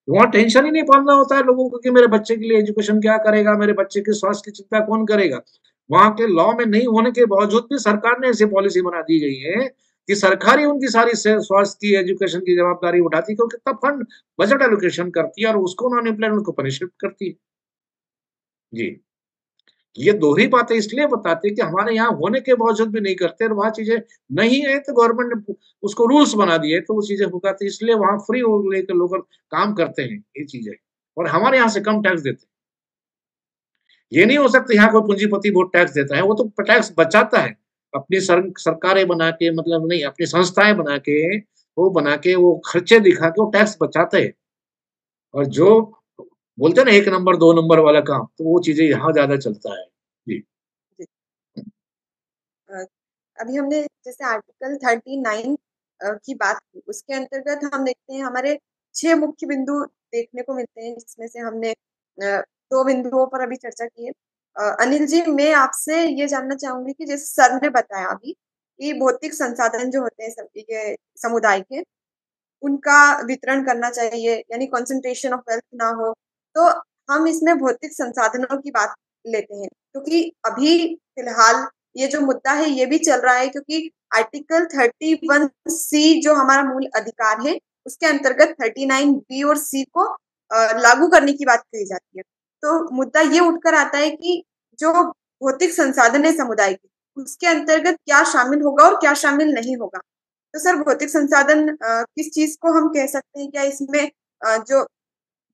वहां टेंशन ही नहीं पालना होता है लोगों को कि मेरे बच्चे के लिए एजुकेशन क्या करेगा, मेरे बच्चे के स्वास्थ्य की चिंता कौन करेगा। वहां के लॉ में नहीं होने के बावजूद भी सरकार ने ऐसी पॉलिसी बना दी गई है कि सरकार ही उनकी सारी स्वास्थ्य की, एजुकेशन की जवाबदारी उठाती है, क्योंकि कितना फंड बजट एलोकेशन करती है, और उसको नॉन एम्प्लॉयमेंट को पनिशमेंट करती है। जी, ये दोहरी बातें इसलिए बताते हैं कि हमारे यहाँ होने के बावजूद भी नहीं करते और वहाँ चीज़ें नहीं है तो गवर्नमेंट ने उसको रूल्स बना दिए तो वो चीज़ें हो जाती है इसलिए वहाँ फ्री हो लेके लोग काम करते हैं ये चीज़ें और हमारे यहाँ से कम टैक्स देते हैं। ये नहीं हो सकता यहाँ कोई पूंजीपति बहुत टैक्स देता है, वो तो टैक्स बचाता है। अपनी सरकारें बना के मतलब नहीं अपनी संस्थाएँ बना के वो खर्चे दिखा के वो टैक्स बचाते हैं। और जो बोलते हैं ना 1 नंबर 2 नंबर वाला काम, तो वो चीज़ें यहाँ ज़्यादा चलता है। जी। जी। अ, अभी हमने जैसे आर्टिकल 39 की बात की, उसके अंतर्गत हम देखते हैं हमारे 6 मुख्य बिंदु देखने को मिलते हैं, जिसमें से हमने 2 बिंदुओं पर अभी चर्चा की है। अनिल जी, मैं आपसे ये जानना चाहूँगी कि जैसे सर ने बताया अभी कि भौतिक संसाधन जो होते हैं ये समुदाय के, उनका वितरण करना चाहिए, यानी कंसंट्रेशन ऑफ वेल्थ ना हो। तो हम इसमें भौतिक संसाधनों की बात लेते हैं, क्योंकि अभी फिलहाल ये जो मुद्दा है ये भी चल रहा है, क्योंकि आर्टिकल 31 सी जो हमारा मूल अधिकार है, उसके अंतर्गत 39 बी और सी को लागू करने की बात कही जाती है। तो मुद्दा ये उठकर आता है कि जो भौतिक संसाधन है समुदाय के, उसके अंतर्गत क्या शामिल होगा और क्या शामिल नहीं होगा। तो सर, भौतिक संसाधन किस चीज़ को हम कह सकते हैं? क्या इसमें जो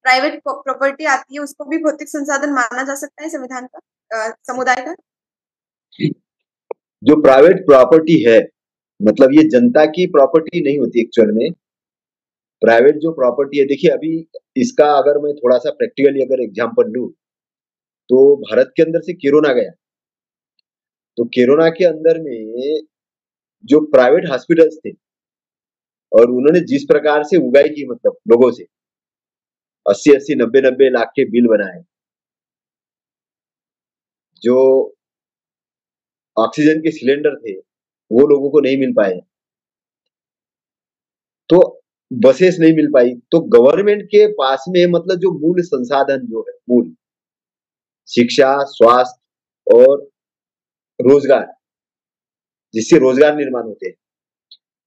प्राइवेट प्रॉपर्टी आती है, उसको भी भौतिक संसाधन माना जा सकता है संविधान का, समुदाय का? जो प्राइवेट प्रॉपर्टी है, मतलब ये जनता की प्रॉपर्टी नहीं होती एक्चुअल में। प्राइवेट जो प्रॉपर्टी है, देखिए अभी इसका अगर मैं थोड़ा-सा प्रैक्टिकली अगर एग्जांपल लूँ, तो भारत के अंदर से कोरोना गया। तो कोरोना के अंदर में जो प्राइवेट हॉस्पिटल्स थे और उन्होंने जिस प्रकार से उगाई की मतलब लोगों से 80-80, 90-90 लाख के बिल बनाए। जो ऑक्सीजन के सिलेंडर थे, वो लोगों को नहीं मिल पाए। तो बसेस नहीं मिल पाई, तो गवर्नमेंट के पास में मतलब जो मूल संसाधन जो है, मूल शिक्षा, स्वास्थ्य और रोजगार, जिससे रोजगार निर्माण होते हैं।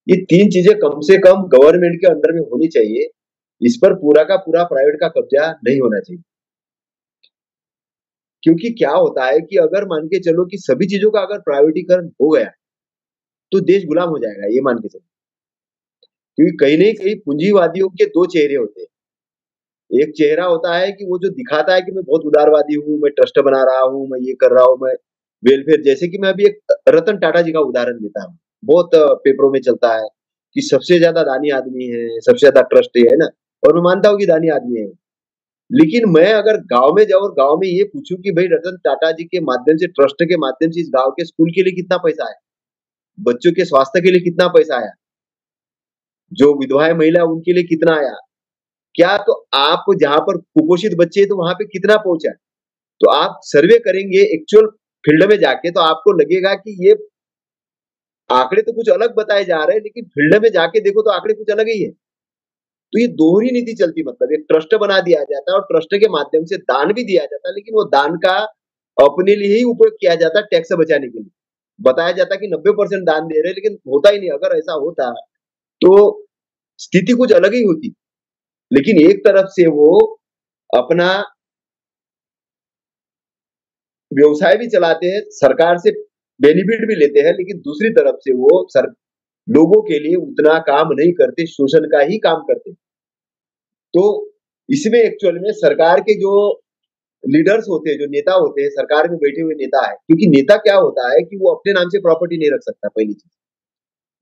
ये 3 चीजें कम से कम गवर्नमेंट के अंडर में होनी चाहिए। इस पर पूरा का पूरा प्राइवेट का कब्जा नहीं होना चाहिए। क्योंकि क्या होता है कि अगर मान के चलो कि सभी चीजों का अगर प्राइवेटीकरण हो गया, तो देश गुलाम हो जाएगा, ये मान के चलो। क्योंकि कहीं न कहीं पूंजीवादियों के 2 चेहरे होते हैं। एक चेहरा होता है कि वो जो दिखाता है कि मैं बहुत उदारवादी हूँ, मैं ट्रस्ट बना रहा हूँ, मैं ये कर रहा हूँ, मैं वेलफेयर, जैसे कि मैं अभी एक रतन टाटा जी का उदाहरण देता हूँ। बहुत पेपरों में चलता है कि सबसे ज़्यादा दानी आदमी है, सबसे ज़्यादा ट्रस्ट है ना? और मैं मानता हूँ कि दानी आदमी है। लेकिन मैं अगर गाँव में जाऊँ और गाँव में ये पूछूँ कि भई रतन टाटा जी के माध्यम से, ट्रस्ट के माध्यम से इस गाँव के स्कूल के लिए कितना पैसा आया? बच्चों के स्वास्थ्य के लिए कितना पैसा आया? जो विधवाएँ महिला उनके लिए कितना आया? क्या तो आप जहाँ पर कुपोषित बच्चे हैं तो वहाँ पे कितना पहुँचा? तो आप सर्वे करेंगे एक्चुअल फील्ड में जाके, तो आपको लगेगा कि ये आंकड़े तो कुछ अलग बताए जा रहे हैं, लेकिन फील्ड में जाके देखो तो आंकड़े कुछ अलग ही है। तो ये दोहरी नीति चलती, मतलब एक ट्रस्ट बना दिया जाता है और ट्रस्ट के माध्यम से दान भी दिया जाता है, लेकिन वो दान का अपने लिए ही उपयोग किया जाता है, टैक्स बचाने के लिए। बताया जाता है कि 90% दान दे रहे हैं, लेकिन होता ही नहीं। अगर ऐसा होता तो स्थिति कुछ अलग ही होती। लेकिन एक तरफ से वो अपना व्यवसाय भी चलाते हैं, सरकार से बेनिफिट भी लेते हैं, लेकिन दूसरी तरफ से वो लोगों के लिए उतना काम नहीं करते, शोषण का ही काम करते। तो इसमें एक्चुअल में सरकार के जो लीडर्स होते हैं, जो नेता होते हैं, सरकार में बैठे हुए नेता है, क्योंकि नेता क्या होता है कि वो अपने नाम से प्रॉपर्टी नहीं रख सकता, पहली चीज।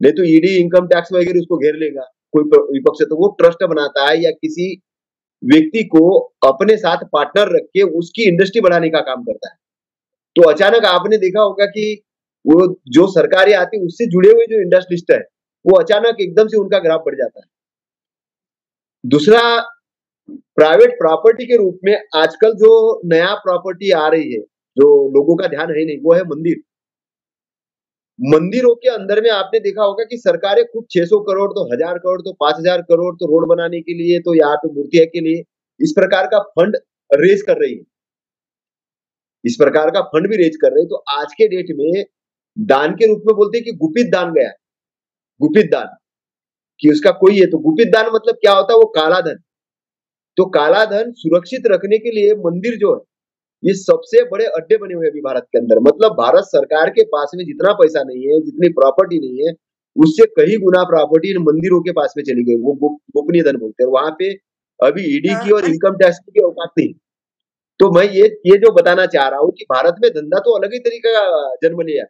नहीं तो ईडी, इनकम टैक्स वगैरह उसको घेर लेगा। कोई विपक्ष है तो वो ट्रस्ट बनाता है या किसी व्यक्ति को अपने साथ पार्टनर रख के उसकी इंडस्ट्री बढ़ाने का काम करता है। तो अचानक आपने देखा होगा कि वो जो सरकारें आती है उससे जुड़े हुए जो इंडस्ट्रिस्ट है, वो अचानक एकदम से उनका ग्राफ बढ़ जाता है। दूसरा, प्राइवेट प्रॉपर्टी के रूप में आजकल जो नया प्रॉपर्टी आ रही है, जो लोगों का ध्यान है नहीं, वो है मंदिर। मंदिरों के अंदर में आपने देखा होगा कि सरकारें खूब 600 करोड़ तो 1000 करोड़ तो 5000 करोड़ तो रोड बनाने के लिए, तो यहाँ पे मूर्तियां के लिए, इस प्रकार का फंड रेज कर रही है। इस प्रकार का फंड भी रेज कर रहे हैं। तो आज के डेट में दान के रूप में बोलते हैं कि गुपित दान गया, गुपित दान, कि उसका कोई है। तो गुपित दान मतलब क्या होता है? वो काला धन। तो काला धन सुरक्षित रखने के लिए मंदिर जो है, ये सबसे बड़े अड्डे बने हुए हैं अभी भारत के अंदर। मतलब भारत सरकार के पास में जितना पैसा नहीं है, जितनी प्रॉपर्टी नहीं है, उससे कई गुना प्रॉपर्टी इन मंदिरों के पास में चली गई। वो गोपनीय धन बोलते हैं। वहां पे अभी ईडी की और इनकम टैक्स की औकात नहीं। तो मैं ये जो बताना चाह रहा हूँ कि भारत में धंधा तो अलग ही तरीके का जन्म लिया।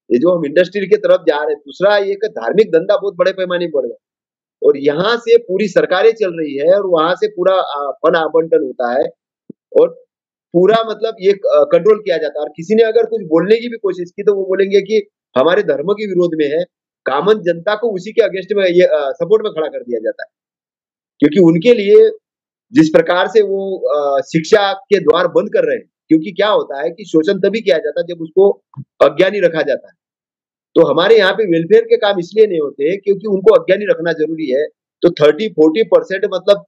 ये जो हम इंडस्ट्री की तरफ जा रहे हैं, दूसरा एक धार्मिक धंधा बहुत बड़े पैमाने पर बढ़ गया और यहाँ से पूरी सरकारें चल रही है और वहां से पूरा फंड आवंटन होता है और पूरा मतलब ये कंट्रोल किया जाता है। और किसी ने अगर कुछ बोलने की भी कोशिश की तो वो बोलेंगे कि हमारे धर्म के विरोध में है। कॉमन जनता को उसी के अगेंस्ट में ये सपोर्ट में खड़ा कर दिया जाता है, क्योंकि उनके लिए जिस प्रकार से वो शिक्षा के द्वार बंद कर रहे हैं। क्योंकि क्या होता है कि शोषण तभी किया जाता है जब उसको अज्ञानी रखा जाता है। तो हमारे यहाँ पे वेलफेयर के काम इसलिए नहीं होते क्योंकि उनको अज्ञानी रखना जरूरी है। तो 30-40% मतलब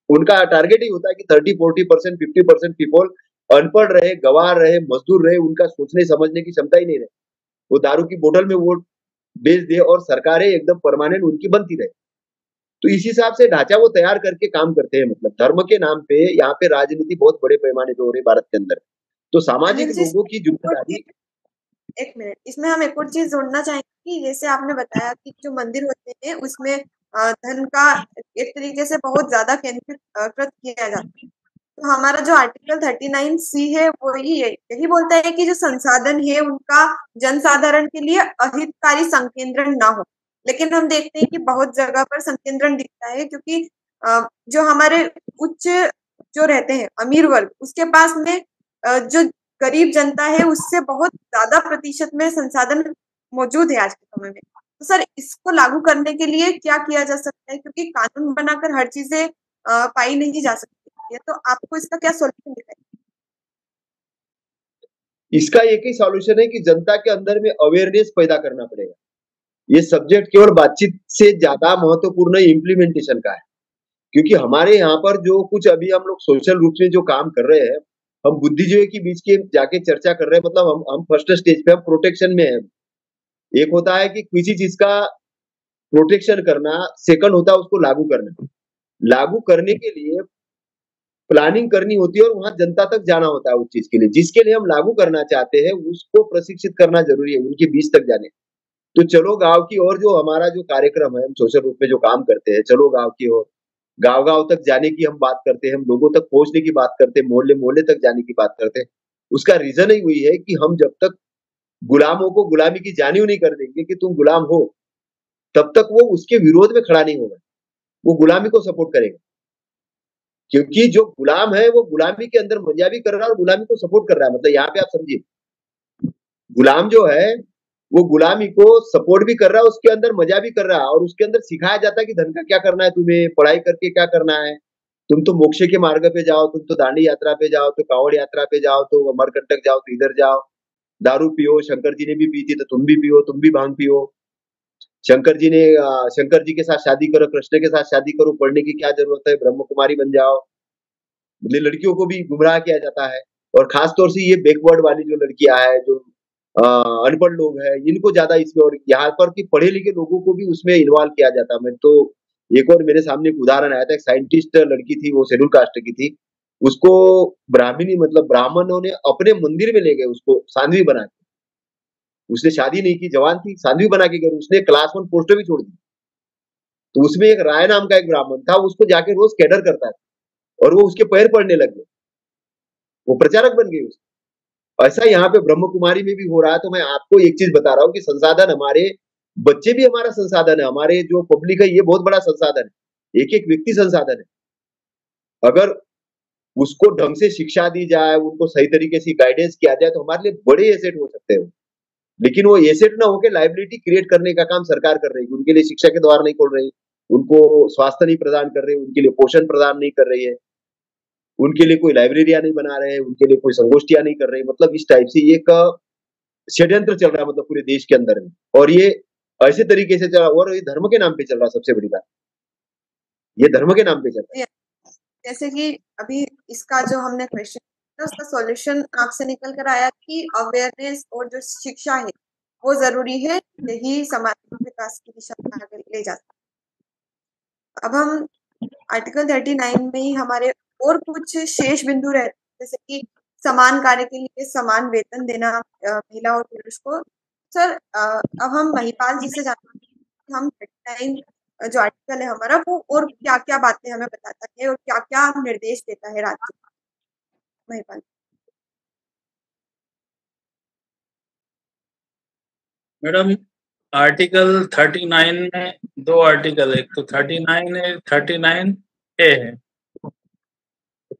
उनका टारगेट ही होता है कि 30-40%, 50% पीपल अनपढ़ रहे, गंवार रहे, मजदूर रहे, उनका सोचने समझने की क्षमता ही नहीं रहे। वो दारू की बोतल में वोट बेच दे और सरकारें एकदम परमानेंट उनकी बनती रहे। तो इस हिसाब से ढांचा वो तैयार करके काम करते हैं। मतलब धर्म के नाम पे यहाँ पे राजनीति बहुत बड़े पैमाने पे हो रही है भारत के अंदर। तो सामाजिक अनिल जी, लोगों की जिम्मेदारी। एक मिनट, इसमें हम एक और चीज जोड़ना चाहेंगे कि जैसे आपने बताया कि जो मंदिर होते हैं उसमें धन का एक तरीके से बहुत ज्यादा केंद्रीकृत किया जाता है। तो हमारा जो आर्टिकल 39C है वो यही बोलता है कि जो संसाधन है उनका जनसाधारण के लिए अहितकारी संकेंद्रण ना हो। लेकिन हम देखते हैं कि बहुत जगह पर संकेंद्रण दिखता है, क्योंकि जो हमारे उच्च जो रहते हैं अमीर वर्ग, उसके पास में जो गरीब जनता है उससे बहुत ज्यादा प्रतिशत में संसाधन मौजूद है आज के समय में। तो सर, इसको लागू करने के लिए क्या किया जा सकता है, क्योंकि कानून बनाकर हर चीजें पाई नहीं जा सकती है। तो आपको इसका क्या सॉल्यूशन दिखाई? इसका एक ही सॉल्यूशन है कि जनता के अंदर में अवेयरनेस पैदा करना पड़ेगा। ये सब्जेक्ट केवल बातचीत से ज्यादा महत्वपूर्ण इम्प्लीमेंटेशन का है, क्योंकि हमारे यहाँ पर जो कुछ अभी हम लोग सोशल रूप से जो काम कर रहे हैं, हम बुद्धिजीवी के बीच के जाके चर्चा कर रहे हैं। मतलब हम फर्स्ट स्टेज पे हम प्रोटेक्शन में है। एक होता है कि किसी चीज का प्रोटेक्शन करना, सेकंड होता है उसको लागू करना। लागू करने के लिए प्लानिंग करनी होती है और वहां जनता तक जाना होता है उस चीज के लिए। जिसके लिए हम लागू करना चाहते हैं उसको प्रशिक्षित करना जरूरी है, उनके बीच तक जाने। तो चलो गांव की और जो हमारा जो कार्यक्रम है, हम सोशल रूप में जो काम करते हैं, चलो गांव की ओर, गांव-गांव तक जाने की हम बात करते हैं, हम लोगों तक पहुँचने की बात करते हैं, मोहल्ले-मोहल्ले तक जाने की बात करते हैं। उसका रीज़न ही वही है कि हम जब तक गुलामों को गुलामी की जानियो नहीं कर देंगे कि तुम गुलाम हो, तब तक वो उसके विरोध में खड़ा नहीं होगा। वो गुलामी को सपोर्ट करेगा। क्योंकि जो गुलाम है वो गुलामी के अंदर मज़ा भी कर रहा है और गुलामी को सपोर्ट कर रहा है। मतलब यहाँ पे आप समझिए, गुलाम जो है वो गुलामी को सपोर्ट भी कर रहा है, उसके अंदर मज़ा भी कर रहा है और उसके अंदर सिखाया जाता है कि धन का क्या करना है तुम्हें, पढ़ाई करके क्या करना है। तुम तो मोक्ष के मार्ग पे जाओ, तुम तो दांडी यात्रा पे जाओ, तो कांवड़ यात्रा पे जाओ, तो अमरकंटक जाओ, तो इधर जाओ। दारू पियो, शंकर जी ने भी पी थी तो तुम भी पियो, तुम भी भांग पियो। शंकर जी ने शंकर जी के साथ शादी करो, कृष्ण के साथ शादी करो, पढ़ने की क्या जरूरत है, ब्रह्म कुमारी बन जाओ। मतलब लड़कियों को भी गुमराह किया जाता है और खास तौर से ये बैकवर्ड वाली जो लड़कियां हैं, जो अनपढ़ लोग हैं, इनको ज्यादा इसमें, और यहाँ पर कि पढ़े लिखे लोगों को भी उसमें इन्वॉल्व किया जाता है। मैं तो एक और मेरे सामने एक उदाहरण आया था, एक साइंटिस्ट लड़की थी, वो शेड्यूल कास्ट की थी। उसको ब्राह्मणी मतलब ब्राह्मणों ने अपने मंदिर में ले गए उसको साध्वी बना के। उसने शादी नहीं की, जवान थी, साध्वी बना के गए। उसने क्लास 1 पोस्टर भी छोड़ दी। तो उसमें एक राय नाम का एक ब्राह्मण था, उसको जाके रोज कैडर करता था और वो उसके पैर पड़ने लग गए। वो प्रचारक बन गई उसकी। ऐसा यहाँ पे ब्रह्म कुमारी में भी हो रहा है। तो मैं आपको एक चीज बता रहा हूँ कि संसाधन, हमारे बच्चे भी हमारा संसाधन है, हमारे जो पब्लिक है ये बहुत बड़ा संसाधन है, एक एक व्यक्ति संसाधन है। अगर उसको ढंग से शिक्षा दी जाए, उनको सही तरीके से गाइडेंस किया जाए तो हमारे लिए बड़े एसेट हो सकते हैं। लेकिन वो एसेट ना होके लायबिलिटी क्रिएट करने का काम सरकार कर रही है। उनके लिए शिक्षा के द्वार नहीं खोल रही, उनको स्वास्थ्य नहीं प्रदान कर रही, उनके लिए पोषण प्रदान नहीं कर रही है, उनके लिए कोई लाइब्रेरियां नहीं बना रहे हैं, उनके लिए कोई संगोष्ठियां नहीं कर रही। मतलब इस टाइप से एक षड्यंत्र चल रहा है, मतलब पूरे देश के अंदर में। और ये ऐसे तरीके से चल रहा है और ये धर्म के नाम पे चल रहा है। सबसे बड़ी बात, ये धर्म के नाम पे चल रहा है। जैसे कि अभी इसका जो हमने क्वेश्चन था उसका सॉल्यूशन आपसे निकल कर आया कि अवेयरनेस और जो शिक्षा है वो जरूरी है, यही समाज विकास की दिशा में आगे ले जाता है। अब हम आर्टिकल 39 में ही हमारे और कुछ शेष बिंदु रहते हैं, जैसे कि समान कार्य के लिए समान वेतन देना महिला और पुरुष को। सर अब हम महिपाल जी से जानते हैं कि हम 39 जो आर्टिकल है हमारा वो और क्या क्या बातें हमें बताता है और क्या क्या निर्देश देता है राज्य को। महिपाल। मैडम, आर्टिकल 39 में दो आर्टिकल है, एक तो 39 है, 39A है।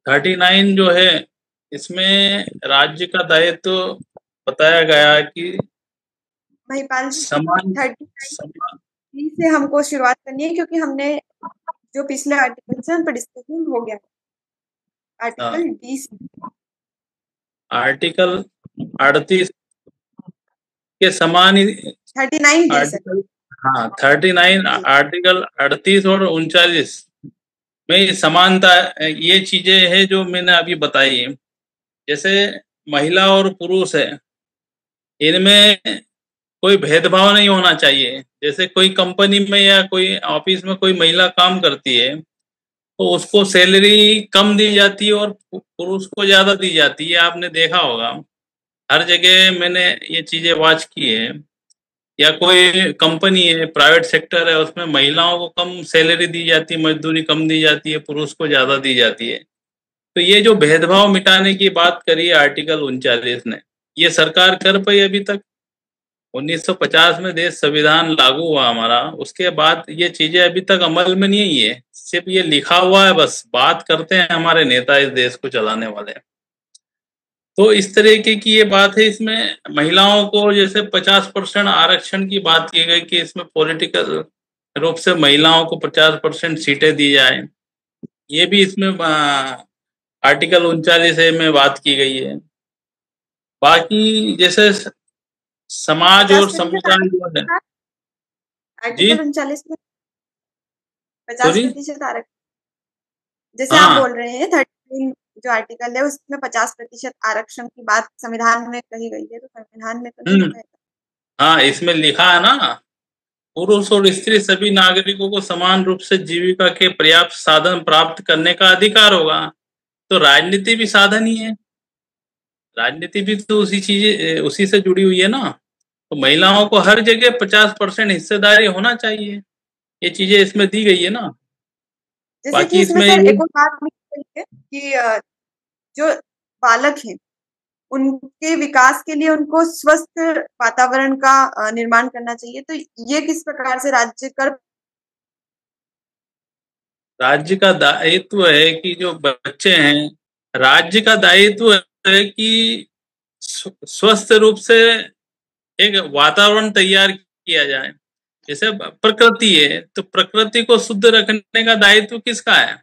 39 जो है इसमें राज्य का दायित्व बताया गया कि महिपाल जी समान 39 से हमको शुरुआत करनी है क्योंकि हमने जो पिछले आर्टिकल से उन पर डिस्कशन हो गया। आर्टिकल 20 आर्टिकल 38 के समान ही 39 आर्टिकल, हाँ 39 आर्टिकल 38 और 39 में समानता ये चीजें हैं जो मैंने अभी बताई है। जैसे महिला और पुरुष है, इनमें कोई भेदभाव नहीं होना चाहिए। जैसे कोई कंपनी में या कोई ऑफिस में कोई महिला काम करती है तो उसको सैलरी कम दी जाती है और पुरुष को ज्यादा दी जाती है। आपने देखा होगा, हर जगह मैंने ये चीजें वॉच की है। या कोई कंपनी है, प्राइवेट सेक्टर है, उसमें महिलाओं को कम सैलरी दी जाती है, मजदूरी कम दी जाती है, पुरुष को ज्यादा दी जाती है। तो ये जो भेदभाव मिटाने की बात करी है आर्टिकल 39 ने, ये सरकार कर पाई अभी तक? 1950 में देश संविधान लागू हुआ हमारा, उसके बाद ये चीजें अभी तक अमल में नहीं है। सिर्फ ये लिखा हुआ है, बस बात करते हैं हमारे नेता इस देश को चलाने वाले। तो इस तरीके की ये बात है। इसमें महिलाओं को जैसे 50% आरक्षण की बात की गई कि इसमें पॉलिटिकल रूप से महिलाओं को 50% सीटें दी जाए, ये भी इसमें आर्टिकल 39 में बात की गई है। बाकी जैसे समाज और समुदाय जो है, आर्टिकल 39 में 50% आरक्षण, जैसे हाँ, आप बोल रहे हैं 39 जो आर्टिकल है उसमें 50% आरक्षण की बात संविधान में कही गई है, तो संविधान में तो नहीं है। हाँ, इसमें लिखा है ना, पुरुष और स्त्री सभी नागरिकों को समान रूप से जीविका के पर्याप्त साधन प्राप्त करने का अधिकार होगा। तो राजनीति भी साधन ही है, राजनीति भी तो उसी से जुड़ी हुई है ना। तो महिलाओं को हर जगह 50% हिस्सेदारी होना चाहिए, ये चीजें इसमें दी गई है ना। जैसे कि इसमें सर एक और बात है कि जो बालक हैं उनके विकास के लिए उनको स्वस्थ वातावरण का निर्माण करना चाहिए। तो ये किस प्रकार से राज्य का दायित्व है कि जो बच्चे हैं, राज्य का दायित्व है कि स्वस्थ रूप से एक वातावरण तैयार किया जाए। जैसे प्रकृति है तो प्रकृति को शुद्ध रखने का दायित्व किसका है?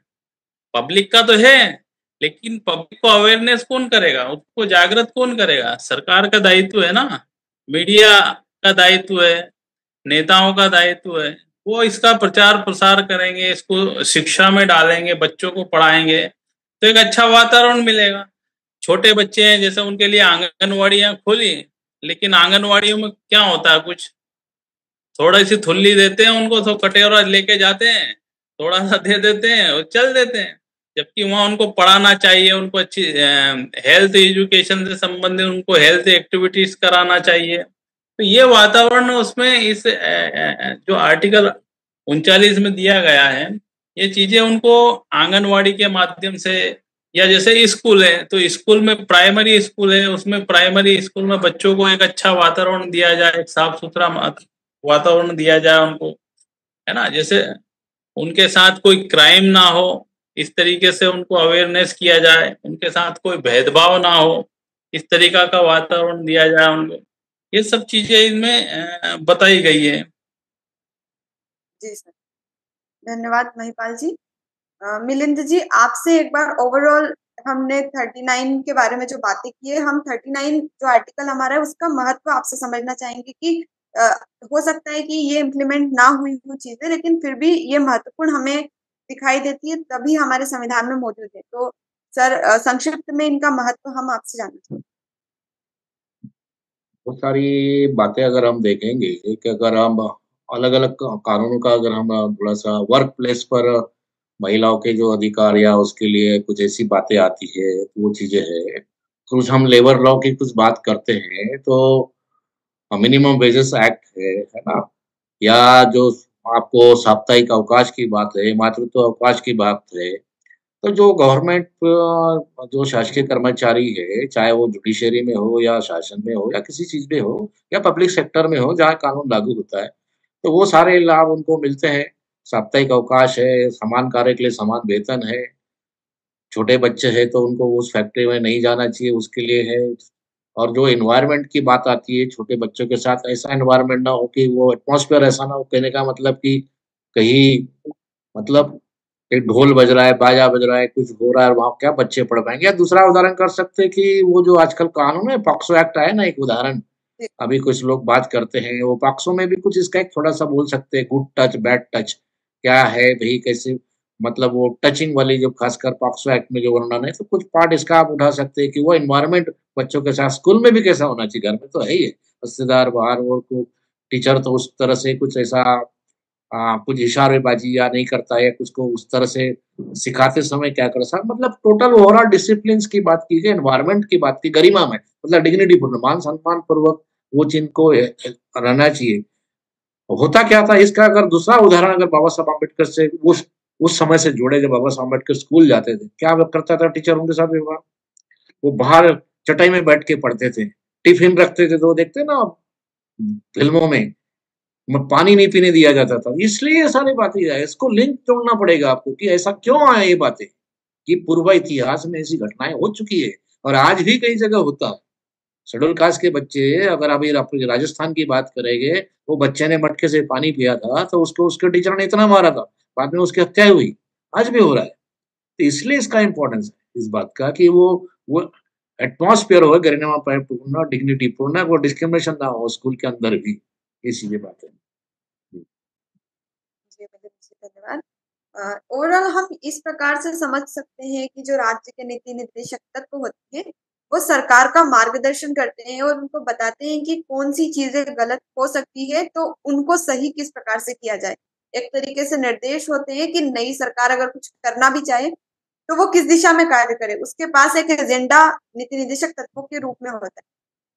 पब्लिक का तो है, लेकिन पब्लिक को अवेयरनेस कौन करेगा, उसको जागृत कौन करेगा? सरकार का दायित्व है ना, मीडिया का दायित्व है, नेताओं का दायित्व है। वो इसका प्रचार प्रसार करेंगे, इसको शिक्षा में डालेंगे, बच्चों को पढ़ाएंगे तो एक अच्छा वातावरण मिलेगा। छोटे बच्चे हैं, जैसे उनके लिए आंगनवाड़ियां खोली, लेकिन आंगनवाड़ियों में क्या होता है, कुछ थोड़ी सी थुल्ली देते हैं उनको, तो कटोरा लेके जाते हैं, थोड़ा सा दे देते हैं और चल देते हैं। जबकि वहाँ उनको पढ़ाना चाहिए, उनको अच्छी हेल्थ एजुकेशन से संबंधित उनको हेल्थ एक्टिविटीज कराना चाहिए। तो ये वातावरण उसमें इस जो आर्टिकल 39 में दिया गया है, ये चीजें उनको आंगनवाड़ी के माध्यम से, या जैसे स्कूल है तो स्कूल में प्राइमरी स्कूल है, उसमें प्राइमरी स्कूल में बच्चों को एक अच्छा वातावरण दिया जाए, एक साफ सुथरा वातावरण दिया जाए उनको, है ना। जैसे उनके साथ कोई क्राइम ना हो, इस तरीके से उनको अवेयरनेस किया जाए, उनके साथ कोई भेदभाव ना हो, इस तरीका का वातावरण दिया जाए उनको। ये सब चीजें इनमें बताई गई है। जी सर, धन्यवाद महिपाल जी। मिलिंद जी, आपसे एक बार ओवरऑल हमने 39 के बारे में जो बातें की है, हम 39 जो आर्टिकल हमारा है उसका महत्व आपसे समझना चाहेंगे कि हो सकता है कि ये इम्प्लीमेंट ना हुई वो चीजें, लेकिन फिर भी ये महत्वपूर्ण हमें दिखाई देती है, तभी हमारे संविधान में मौजूद है। तो सर संक्षिप्त में इनका महत्व हम आपसे जानना चाहते हैं। बहुत सारी बातें अगर हम देखेंगे कि अगर हम अलग अलग कानूनों का अगर हम थोड़ा सा वर्क प्लेस पर महिलाओं के जो अधिकार या उसके लिए कुछ ऐसी बातें आती है, वो चीजें है कुछ हम लेबर लॉ की कुछ बात करते हैं तो मिनिमम वेजेस एक्ट है ना? या जो आपको साप्ताहिक अवकाश की बात है, मातृत्व अवकाश की बात है, तो जो गवर्नमेंट जो शासकीय कर्मचारी है, चाहे वो जुडिशरी में हो या शासन में हो या किसी चीज़ में हो या पब्लिक सेक्टर में हो जहाँ कानून लागू होता है, तो वो सारे लाभ उनको मिलते हैं। साप्ताहिक अवकाश है, समान कार्य के लिए समान वेतन है, छोटे बच्चे हैं तो उनको उस फैक्ट्री में नहीं जाना चाहिए उसके लिए है। और जो एनवायरनमेंट की बात आती है, छोटे बच्चों के साथ ऐसा एनवायरनमेंट ना हो कि वो एटमॉस्फेयर ऐसा ना हो, कहने का मतलब कि कहीं मतलब एक ढोल बज रहा है, बाजा बज रहा है, कुछ हो रहा है, वहाँ क्या बच्चे पढ़ पाएँगे? या दूसरा उदाहरण कर सकते हैं कि वो जो आजकल कानून है, पॉक्सो एक्ट आया ना एक उदाहरण, अभी कुछ लोग बात करते हैं, वो पॉक्सो में भी कुछ इसका एक थोड़ा-सा बोल सकते हैं, गुड टच, बैड टच, क्या है भई कैसे मतलब वो टचिंग वाली जो खासकर पॉक्सो एक्ट में जो वर्णन है, तो कुछ पार्ट इसका आप उठा सकते हैं कि वो एनवायरनमेंट बच्चों के साथ स्कूल में भी कैसा होना चाहिए, घर में तो है ही है, रिश्तेदार बाहर और को टीचर तो उस तरह से कुछ ऐसा कुछ इशारेबाज़ी या नहीं करता है, कुछ को उस तरह से सिखाते समय क्या कर सा मतलब टोटल ओवरऑल डिसिप्लिन्स की बात कीजिए, एनवायरनमेंट की बात की गरिमा में, मतलब डिग्निटी पूर्ण मान-सम्मान पूर्वक वो जिनको रहना चाहिए। होता क्या था इसका अगर दूसरा उदाहरण अगर बाबा साहब अम्बेडकर से उस समय से जोड़े जब बाबा साहब अम्बेडकर स्कूल जाते थे, क्या करता था टीचर उनके साथ व्यवहार? वो बाहर चटाई में बैठ के पढ़ते थे, टिफ़िन रखते थे, तो वो देखते हैं ना आप फ़िल्मों में पानी नहीं पीने दिया जाता था। इसलिए ये सारी बातें है, इसको लिंक जोड़ना पड़ेगा आपको कि ऐसा क्यों आया ये बातें? कि पूर्व इतिहास में ऐसी घटनाएँ हो चुकी है और आज भी कई जगह होता है। शेड्यूल कास्ट के बच्चे अगर अभी राजस्थान की बात करेंगे, वो बच्चे ने मटके से पानी पिया था, तो उसको उसके टीचर ने इतना मारा था, बाद में उसकी हत्या हुई। आज भी हो रहा है। तो इसलिए इसका इम्पोर्टेंस है, इस बात का कि वो एटमॉस्फियर हो गरिमापूर्ण, डिग्निटी पूर्ण, वो डिस्क्रिमिनेशन ना हो स्कूल के अंदर भी। ये चीज़ें बातें हैं। जी, धन्यवाद। ओवरऑल हम इस प्रकार से समझ सकते हैं कि जो राज्य के नीति निर्देशक तत्व होते हैं, वो सरकार का मार्गदर्शन करते हैं और उनको बताते हैं कि कौन-सी चीज़ें गलत हो सकती है, तो उनको सही किस प्रकार से किया जाए। एक तरीके से निर्देश होते हैं कि नई सरकार अगर कुछ करना भी चाहे, तो वो किस दिशा में कार्य करे। उसके पास एक एजेंडा नीति निर्देशक तत्वों के रूप में होता है।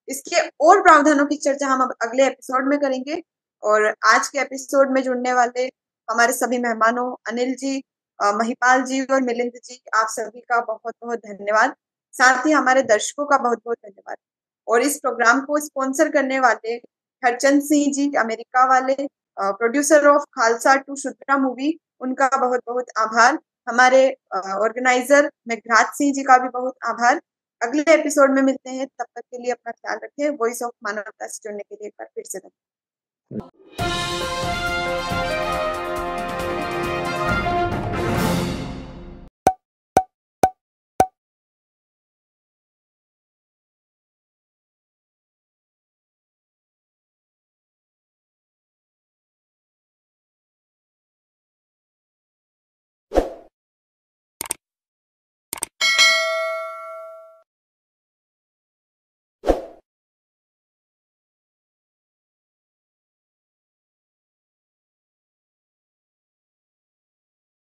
इसके और प्रावधानों की चर्चा हम अब अगले एपिसोड में करेंगे और आज के एपिसोड में जुड़ने वाले हमारे सभी मेहमानों अनिल जी, महिपाल जी और मिलिंद जी, आप सभी का बहुत-बहुत धन्यवाद। साथ ही हमारे दर्शकों का बहुत-बहुत धन्यवाद। और इस प्रोग्राम को स्पॉन्सर करने वाले हरचंद सिंह जी अमेरिका वाले, producer of Khalsa to Shudra movie, उनका बहुत-बहुत आभार। हमारे ऑर्गेनाइजर मेघराज सिंह जी का भी बहुत आभार। अगले एपिसोड में मिलते हैं, तब तक के लिए अपना ख्याल रखें। वॉइस ऑफ मानवता से जुड़ने के लिए एक बार फिर से धन्यवाद।